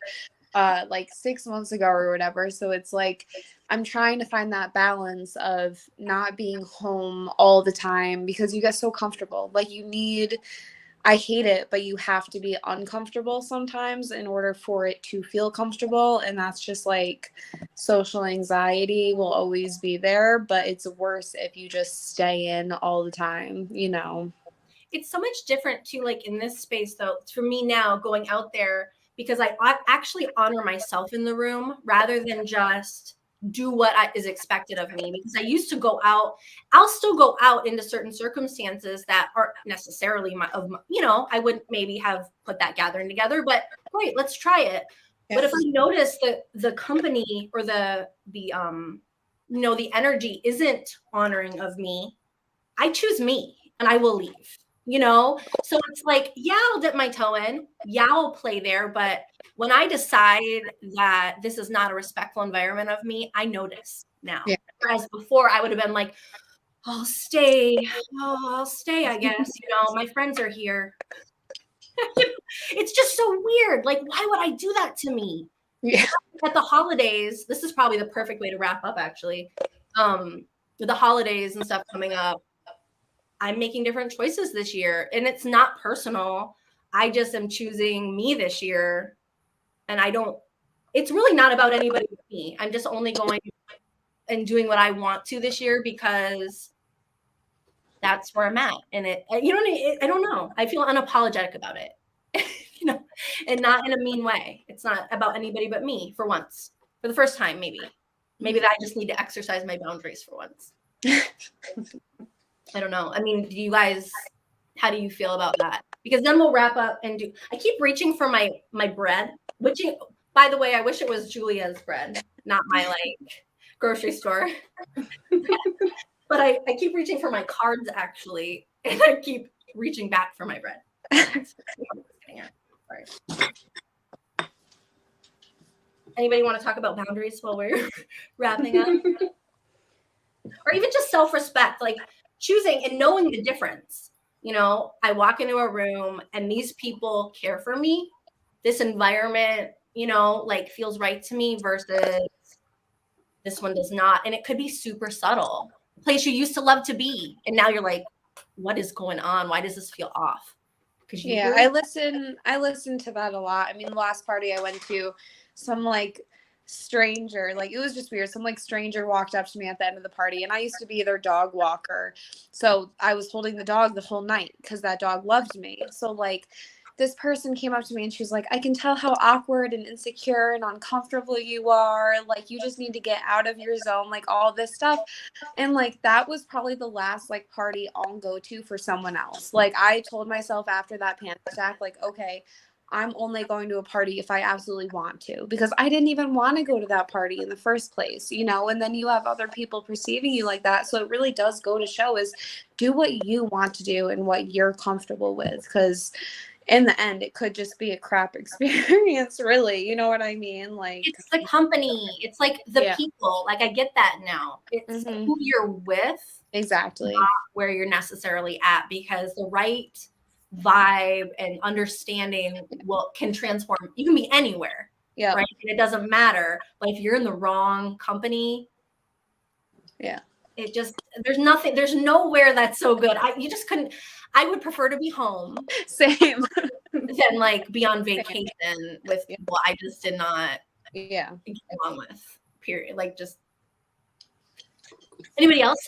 6 months ago or whatever. So it's like I'm trying to find that balance of not being home all the time because you get so comfortable. Like I hate it, but you have to be uncomfortable sometimes in order for it to feel comfortable. And that's just like social anxiety will always be there, but it's worse if you just stay in all the time, you know? It's so much different too, like in this space though, for me now going out there, because I actually honor myself in the room rather than just do what is expected of me. Because I used to go out, I'll still go out into certain circumstances that aren't necessarily you know, I wouldn't maybe have put that gathering together, but great, let's try it. Yes. But if I notice that the company or the you know, the energy isn't honoring of me, I choose me and I will leave. You know, so it's like, yeah, I'll dip my toe in. Yeah, I'll play there. But when I decide that this is not a respectful environment of me, I notice now. Yeah. Whereas before, I would have been like, I'll stay. Oh, I'll stay, I guess. You know, my friends are here. It's just so weird. Like, why would I do that to me? Yeah. At the holidays, this is probably the perfect way to wrap up, actually. With the holidays and stuff coming up, I'm making different choices this year, and it's not personal. I just am choosing me this year, and it's really not about anybody but me. I'm just only going and doing what I want to this year because that's where I'm at. And I don't know. I feel unapologetic about it, and not in a mean way. It's not about anybody but me for once, for the first time, maybe that I just need to exercise my boundaries for once. I don't know. I mean, how do you feel about that? Because then we'll wrap up and I keep reaching for my bread, which, by the way, I wish it was Julia's bread, not my grocery store. But I keep reaching for my cards, actually, and I keep reaching back for my bread. Sorry. Anybody want to talk about boundaries while we're wrapping up? Or even just self-respect, like choosing and knowing the difference. I walk into a room and these people care for me. This environment, feels right to me versus this one does not. And it could be super subtle. A place you used to love to be. And now you're like, what is going on? Why does this feel off? Yeah, I listen to that a lot. I mean, the last party I went to, some stranger, it was just weird. Some stranger walked up to me at the end of the party, and I used to be their dog walker. So I was holding the dog the whole night because that dog loved me. So this person came up to me and she was like, I can tell how awkward and insecure and uncomfortable you are. You just need to get out of your zone, all this stuff. And that was probably the last party I'll go to for someone else. I told myself after that panic attack, okay, I'm only going to a party if I absolutely want to, because I didn't even want to go to that party in the first place, and then you have other people perceiving you like that. So it really does go to show is do what you want to do and what you're comfortable with. Because in the end, it could just be a crap experience, really. You know what I mean? It's the company. It's the people. I get that now. It's who you're with. Exactly. Not where you're necessarily at, because the right vibe and understanding can transform. You can be anywhere. Yeah. Right. And it doesn't matter. But if you're in the wrong company. Yeah. It just, there's nowhere that's so good. You just couldn't. I would prefer to be home. Same. Than be on vacation with people I just did not get along with. Period. Just anybody else?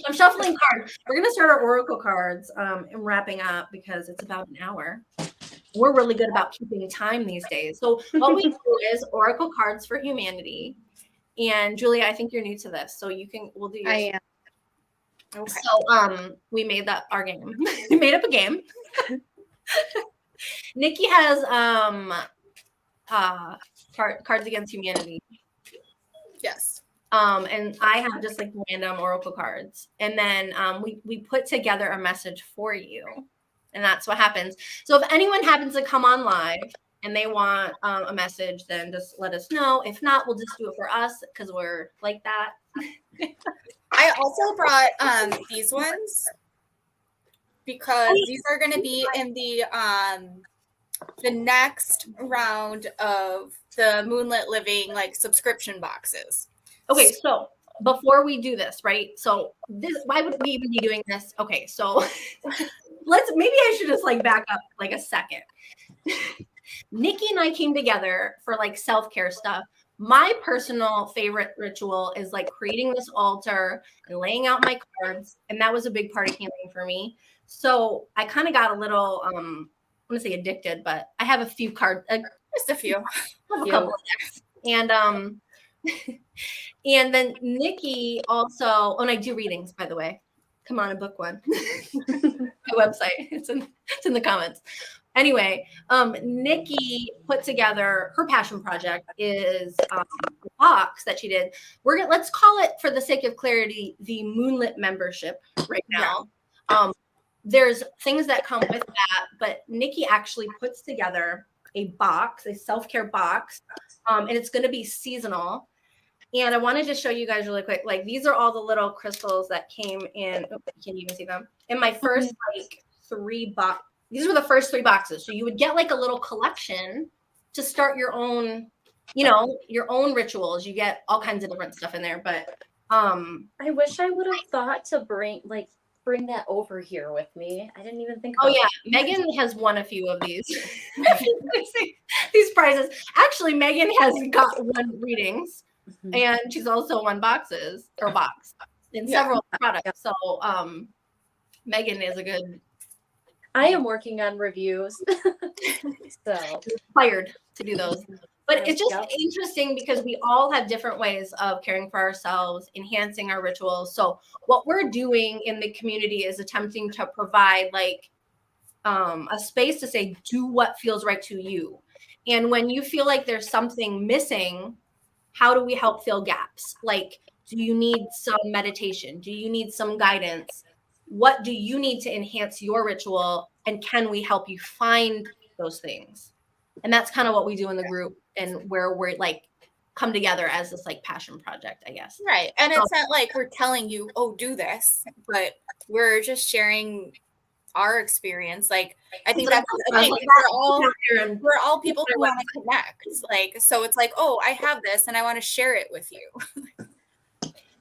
I'm shuffling cards. We're gonna start our oracle cards and wrapping up because it's about an hour. We're really good about keeping time these days. So what we do is oracle cards for humanity. And Julia, I think you're new to this, so we'll do yours. I am. Okay. So we made that our game. We made up a game. Nikki has Cards Against Humanity. Yes. And I have just random oracle cards. And then we put together a message for you. And that's what happens. So if anyone happens to come on live and they want a message, then just let us know. If not, we'll just do it for us because we're like that. I also brought these ones because these are going to be in the next round of the Moonlit Living subscription boxes. Okay, so before we do this, right? So why would we even be doing this? Okay, so maybe I should just back up a second. Nikki and I came together for self-care stuff. My personal favorite ritual is creating this altar and laying out my cards. And that was a big part of healing for me. So I kind of got a little, I want to say addicted, but I have a few cards. Just a few. I have a couple of decks. And then Nikki also, and I do readings, by the way. Come on and book one. My website. It's in the comments. Anyway, Nikki put together her passion project is a box that she did. Let's call it, for the sake of clarity, the Moonlit membership right now. Yeah. There's things that come with that, but Nikki actually puts together a box, a self-care box, and it's going to be seasonal. And I wanted to show you guys really quick. These are all the little crystals that came in. Oh, can you even see them? In my first 3 box. These were the first 3 boxes. So you would get a little collection to start your own, your own rituals. You get all kinds of different stuff in there. But I wish I would have thought to bring that over here with me. I didn't even think about Meghan has won a few of these. These prizes. Actually, Meghan has won readings. And she's also won boxes or box. in several products. So Meghan is a good. I am working on reviews. So Inspired to do those. But it's just interesting because we all have different ways of caring for ourselves, enhancing our rituals. So what we're doing in the community is attempting to provide like a space to say, do what feels right to you. And when you feel like there's something missing, how do we help fill gaps? Like, do you need some meditation? Do you need some guidance? What do you need to enhance your ritual? And can we help you find those things? And that's kind of what we do in the group, and where we're like come together as this like passion project, I guess. Right. And it's not like we're telling you, oh, do this, but we're just sharing our experience. Like, I think that's the thing. We're all people who want to connect. Like, so it's like, oh, I have this and I want to share it with you.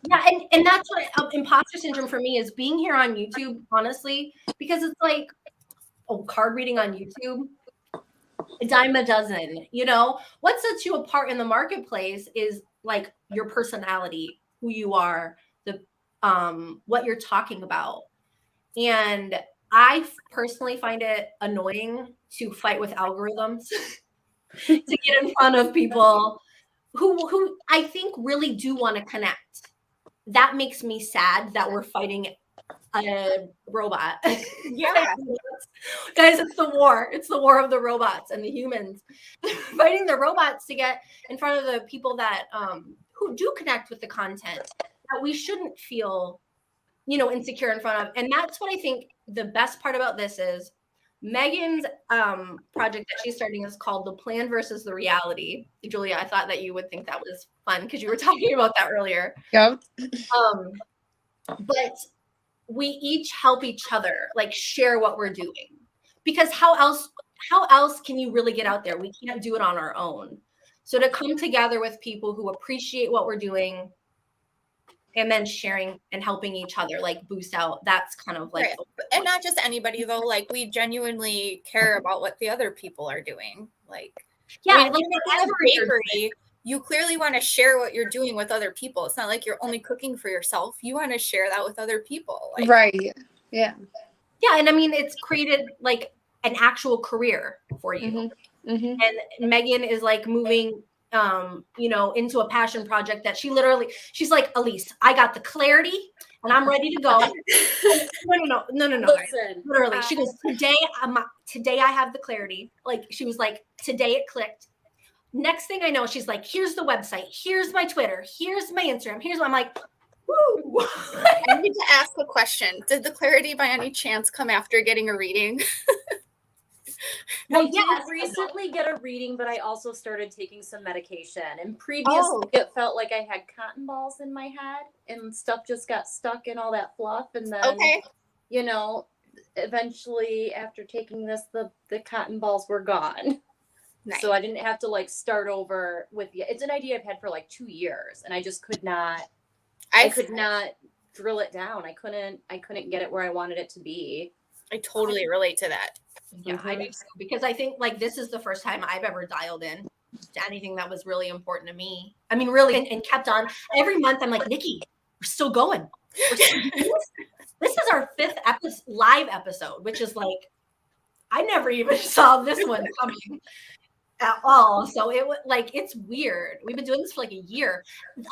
Yeah, and that's what imposter syndrome for me is, being here on YouTube, honestly, because it's like, oh, card reading on YouTube, a dime a dozen. You know, what sets you apart in the marketplace is like your personality, who you are, the what you're talking about. And I personally find it annoying to fight with algorithms to get in front of people who I think really do want to connect. That makes me sad that we're fighting a robot. Yeah. Guys, it's the war. It's the war of the robots and the humans. Fighting the robots to get in front of the people that who do connect with the content that we shouldn't feel, you know, insecure in front of. And that's what I think the best part about this is. Meghan's project that she's starting is called The Plan versus the Reality. Julia, I thought that you would think that was fun because you were talking about that earlier. Yep. But we each help each other, like share what we're doing, because how else can you really get out there? We can't do it on our own. So to come together with people who appreciate what we're doing and then sharing and helping each other like boost out, that's kind of like, right. And not just anybody though, like we genuinely care about what the other people are doing. Like, yeah, I mean, like in a bakery, you clearly want to share what you're doing with other people. It's not like you're only cooking for yourself. You want to share that with other people. Like, right. Yeah. Yeah. And I mean, it's created like an actual career for you. Mm-hmm. Mm-hmm. And Meghan is like moving, you know, into a passion project that she's like, Allyse, I got the clarity and I'm ready to go. No. Listen, literally, she goes, today I have the clarity. Like, she was like, today it clicked. Next thing I know, she's like, here's the website, here's my Twitter, here's my Instagram, here's what I'm like, woo. I need to ask a question. Did the clarity by any chance come after getting a reading? I did recently get a reading, but I also started taking some medication. And previously, it felt like I had cotton balls in my head, and stuff just got stuck in all that fluff. And then, you know, eventually, after taking this, the cotton balls were gone. Nice. So I didn't have to like start over with the. It's an idea I've had for like 2 years, and I just could not. I could not drill it down. I couldn't get it where I wanted it to be. I totally relate to that. Yeah, I do too, because I think like this is the first time I've ever dialed in to anything that was really important to me. I mean, really, and kept on. Every month I'm like, Nikki, we're still going. This is our 5th live episode, which is like, I never even saw this one coming at all. So it was like, it's weird. We've been doing this for like a year.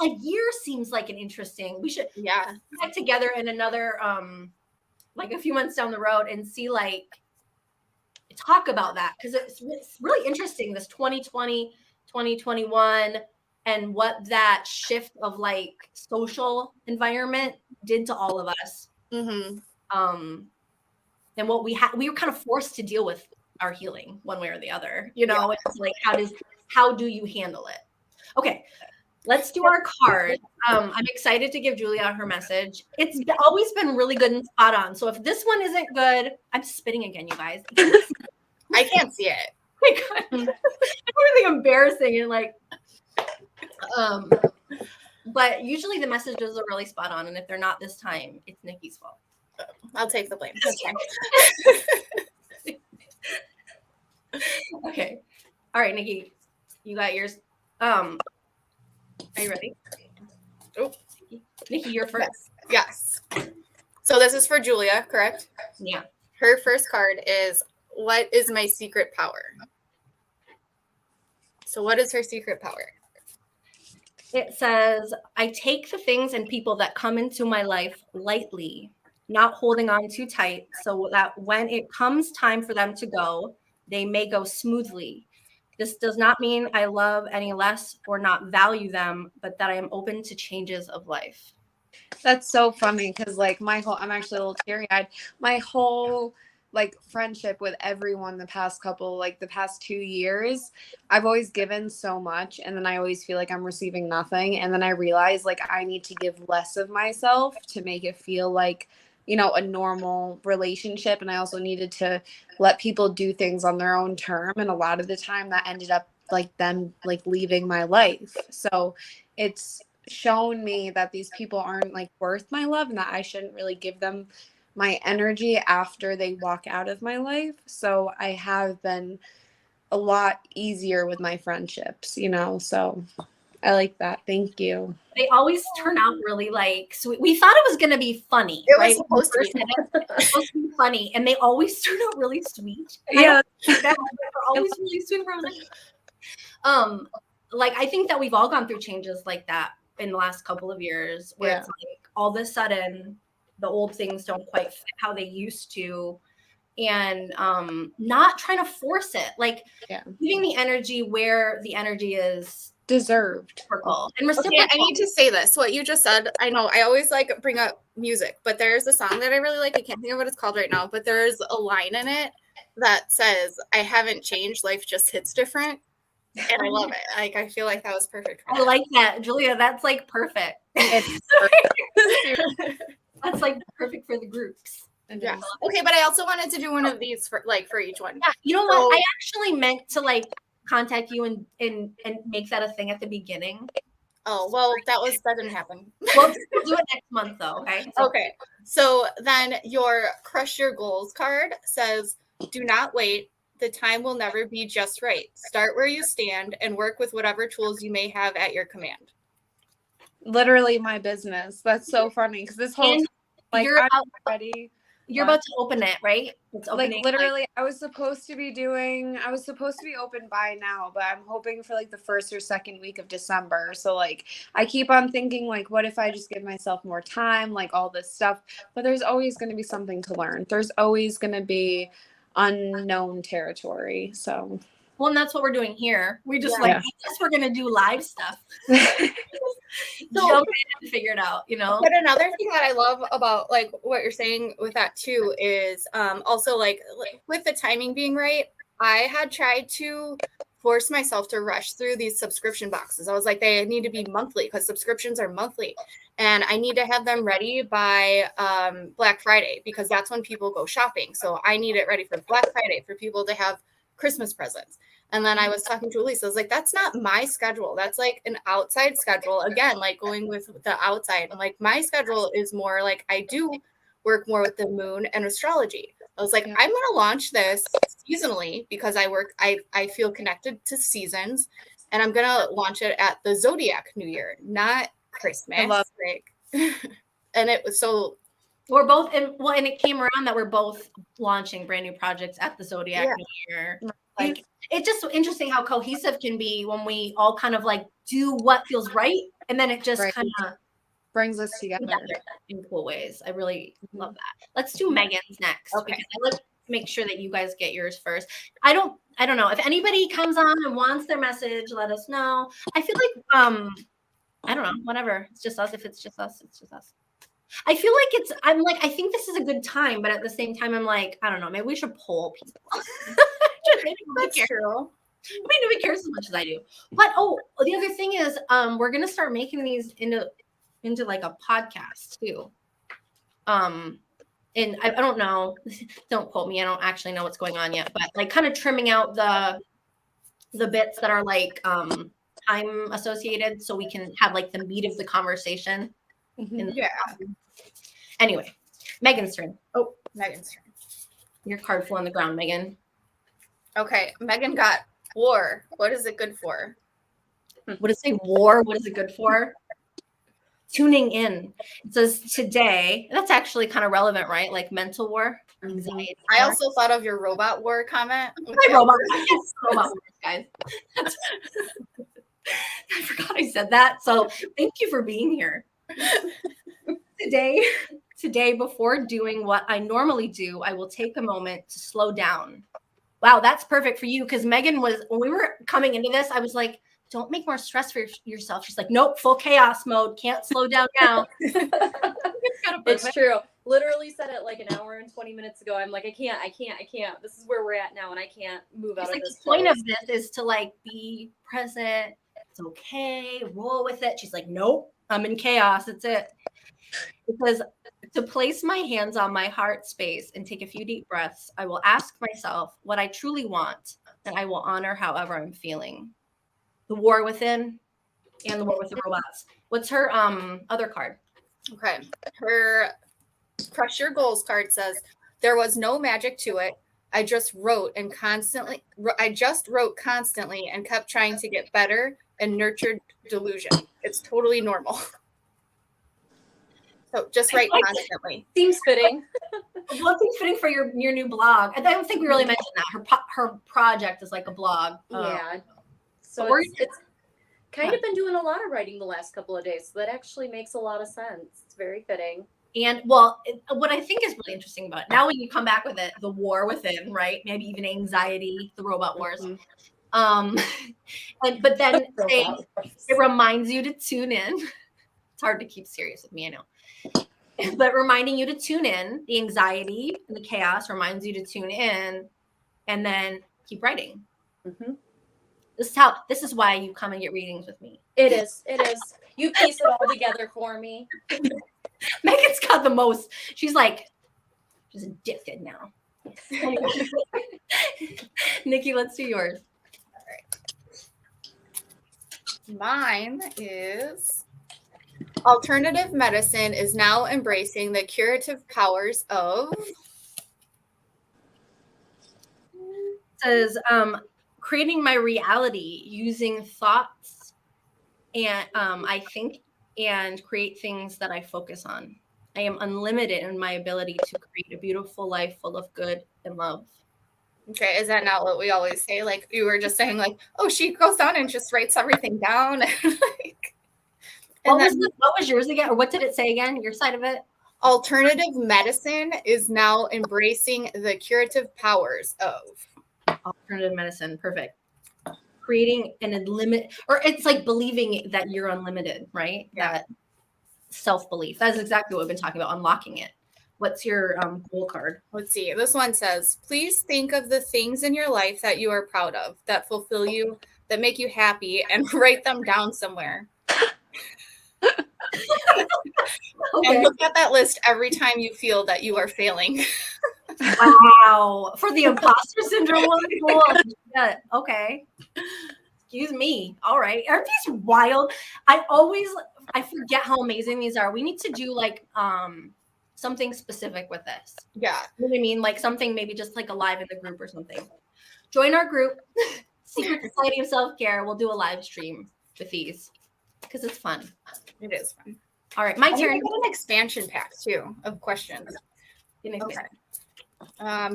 A year seems like an interesting. We should get together in another like a few months down the road and see like talk about that, because it's really interesting, this 2020 2021 and what that shift of like social environment did to all of us. And what we were kind of forced to deal with our healing one way or the other, you know. It's like, how do you handle it? Okay, let's do our card. I'm excited to give Julia her message. It's always been really good and spot on. So if this one isn't good, I'm spitting again, you guys. I can't see it. It's really embarrassing and like, but usually the messages are really spot on, and if they're not this time, it's Nikki's fault. I'll take the blame. Okay. All right, Nikki, you got yours. Are you ready? Oh, Nikki, you're first. Yes. So this is for Julia, correct? Yeah. Her first card is, what is my secret power? So what is her secret power? It says, I take the things and people that come into my life lightly, not holding on too tight, so that when it comes time for them to go, they may go smoothly. This does not mean I love any less or not value them, but that I am open to changes of life. That's so funny because like I'm actually a little teary eyed. My whole like friendship with everyone the past 2 years, I've always given so much and then I always feel like I'm receiving nothing. And then I realize like I need to give less of myself to make it feel like, a normal relationship. And I also needed to let people do things on their own term. And a lot of the time that ended up like them like leaving my life. So it's shown me that these people aren't like worth my love and that I shouldn't really give them my energy after they walk out of my life. So I have been a lot easier with my friendships, so I like that. Thank you. They always turn out really like sweet. We thought it was going to be funny, It right? was supposed to be. It was supposed to be funny, and they always turn out really sweet. Yeah. They're always really sweet. Where I was like I think that we've all gone through changes like that in the last couple of years, where it's like all of a sudden the old things don't quite fit how they used to, and not trying to force it, like giving the energy where the energy is deserved and reciprocal. Okay, I need to say this. What you just said, I know I always like bring up music, but there's a song that I really like. I can't think of what it's called right now, but there's a line in it that says, I haven't changed, life just hits different. And I love it. Like, I feel like that was perfect. I like that, Julia. That's like perfect. It's perfect. That's like perfect for the groups. Yeah. Okay, but I also wanted to do one of these for each one. Yeah. You know what? I actually meant to like contact you and make that a thing at the beginning. Oh, well, that didn't happen. We'll do it next month though, okay? Okay. So then your Crush Your Goals card says, do not wait. The time will never be just right. Start where you stand and work with whatever tools you may have at your command. Literally my business. That's so funny because this whole time, like I'm ready. You're about to open it, right? It's opening, like literally, I was supposed to be open by now, but I'm hoping for like the first or second week of December. So like I keep on thinking like, what if I just give myself more time, like all this stuff. But there's always going to be something to learn. There's always going to be unknown territory. So well, and that's what we're doing here. We just I guess we're gonna do live stuff. So jump in and figure it out, But another thing that I love about like what you're saying with that too is also like with the timing being right, I had tried to force myself to rush through these subscription boxes. I was like, they need to be monthly because subscriptions are monthly. And I need to have them ready by Black Friday because that's when people go shopping. So I need it ready for Black Friday for people to have Christmas presents. And then I was talking to Allyse. I was like, that's not my schedule. That's like an outside schedule. Again, like going with the outside. And like my schedule is more like I do work more with the moon and astrology. I was like, I'm going to launch this seasonally because I feel connected to seasons. And I'm going to launch it at the Zodiac New Year, not Christmas. I love and it was so. We're both, and it came around that we're both launching brand new projects at the Zodiac New Year. Like, it's just so interesting how cohesive can be when we all kind of like do what feels right. And then it just kind of brings us together in cool ways. I really love that. Let's do Meghan's next. Okay. Because I like to make sure that you guys get yours first. I don't know. If anybody comes on and wants their message, let us know. I feel like, I don't know, whatever. It's just us. If it's just us, it's just us. I feel like I think this is a good time, but at the same time, I'm like, I don't know, maybe we should poll people. That's true. Maybe nobody cares as much as I do. But the other thing is, we're gonna start making these into like a podcast too. And I don't know, don't quote me. I don't actually know what's going on yet, but like kind of trimming out the bits that are like time associated, so we can have like the meat of the conversation. Anyway, Meghan's turn. Oh, Meghan's turn. Your card flew on the ground, Meghan. Okay, Meghan got war. What is it good for? What does it say? War? What is it good for? tuning in. It says today, that's actually kind of relevant, right? Like mental war, anxiety. I also thought of your robot war comment. My robot, yes, robot wars, guys. I forgot I said that. So thank you for being here. Today, before doing what I normally do, I will take a moment to slow down. Wow, that's perfect for you. Because Meghan was, when we were coming into this, I was like, don't make more stress for yourself. She's like, nope, full chaos mode. Can't slow down now. It's true. Literally said it like an hour and 20 minutes ago. I'm like, I can't. This is where we're at now, and I can't move out of this. The point of this is to like be present. It's okay. Roll with it. She's like, nope, I'm in chaos. It's it. Because to place my hands on my heart space and take a few deep breaths, I will ask myself what I truly want, and I will honor however I'm feeling. The war within and the war with the robots. What's her other card? Okay. Her Crush Your Goals card says, there was no magic to it. I just wrote constantly and kept trying to get better and nurtured delusion. It's totally normal. So just write constantly. Seems fitting. Well, it seems fitting for your new blog. I don't think we really mentioned that. Her project is like a blog. Yeah. So it's kind of been doing a lot of writing the last couple of days. So that actually makes a lot of sense. It's very fitting. And what I think is really interesting about it, now when you come back with it, the war within, right? Maybe even anxiety, the robot wars. But then it reminds you to tune in. It's hard to keep serious with me, I know. But reminding you to tune in, the anxiety and the chaos reminds you to tune in and then keep writing. Mm-hmm. This is why you come and get readings with me. It is. You piece it all together for me. Megan's got the most. She's addicted now. Nikki, let's do yours. All right. Mine is alternative medicine is now embracing the curative powers of. It says creating my reality using thoughts and I think and create things that I focus on. I am unlimited in my ability to create a beautiful life full of good and love. Okay, is that not what we always say? Like you were just saying, like, oh, she goes down and just writes everything down. What was yours again? Or what did it say again? Your side of it? Alternative medicine is now embracing the curative powers of. Alternative medicine, perfect. Creating an unlimited, or it's like believing that you're unlimited, right? Yeah. That self-belief. That's exactly what we've been talking about, unlocking it. What's your goal card? Let's see. This one says, please think of the things in your life that you are proud of, that fulfill you, that make you happy, and write them down somewhere. Okay. And look at that list every time you feel that you are failing. Wow. For the imposter syndrome one? Cool. Yeah. Okay. Excuse me. All right. Aren't these wild? I forget how amazing these are. We need to do like something specific with this. Yeah. You know what I mean? Like something maybe just like a live in the group or something. Join our group, Secret Society of Self-Care. We'll do a live stream with these because it's fun. It is fun. All right. My turn. An expansion pack too of questions. Okay.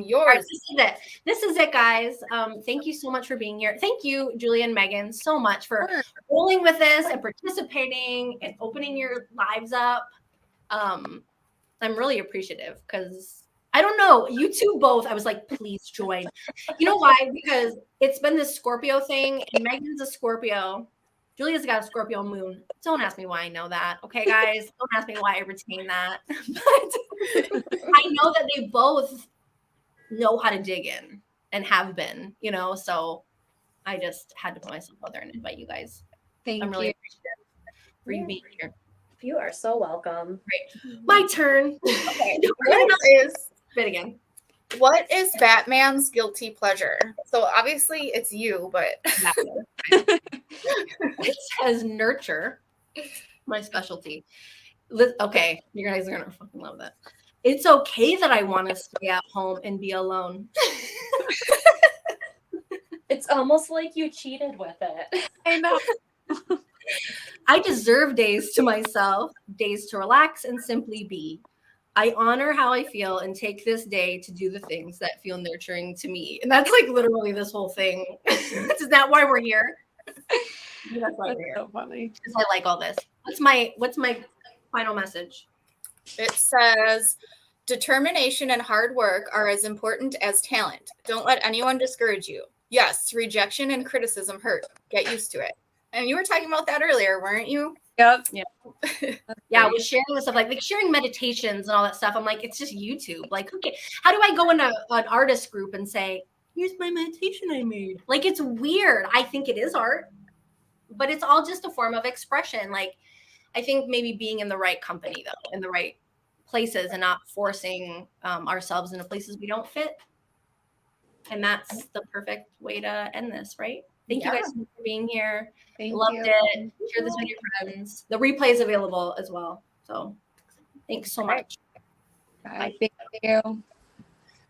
Yours. Right, this is it, guys. Thank you so much for being here. Thank you, Julie and Meghan, so much for rolling with this and participating and opening your lives up. I'm really appreciative because I don't know, you two both, I was like, please join. You know why? Because it's been this Scorpio thing, and Meghan's a Scorpio. Julia's got a Scorpio moon. Don't ask me why I know that. Okay, guys? Don't ask me why I retain that. But I know that they both know how to dig in and have been, so I just had to put myself out there and invite you guys. I'm really appreciative for you being here. You are so welcome. Great. My turn. Okay. What is Batman's guilty pleasure? So obviously it's you, but it says nurture, my specialty. Okay, you guys are gonna fucking love that. It's okay that I want to stay at home and be alone. It's almost like you cheated with it. I know. I deserve days to myself, days to relax and simply be. I honor how I feel and take this day to do the things that feel nurturing to me. And that's like literally this whole thing. Is that why we're here? That's why That's we're here. so funny. Because I like all this. What's my final message? It says, determination and hard work are as important as talent. Don't let anyone discourage you. Yes, rejection and criticism hurt. Get used to it. And you were talking about that earlier, weren't you? Yep. Yeah. Yeah, I was sharing this stuff, like sharing meditations and all that stuff. I'm like, it's just YouTube. Like, okay, how do I go in an artist group and say, here's my meditation I made? Like, it's weird. I think it is art, but it's all just a form of expression. Like, I think maybe being in the right company, though, in the right places and not forcing ourselves into places we don't fit. And that's the perfect way to end this, right? Thank you guys so much for being here. Thank Loved you. it. Share this with your friends. The replay is available as well. So thanks so much. Bye. Thank you.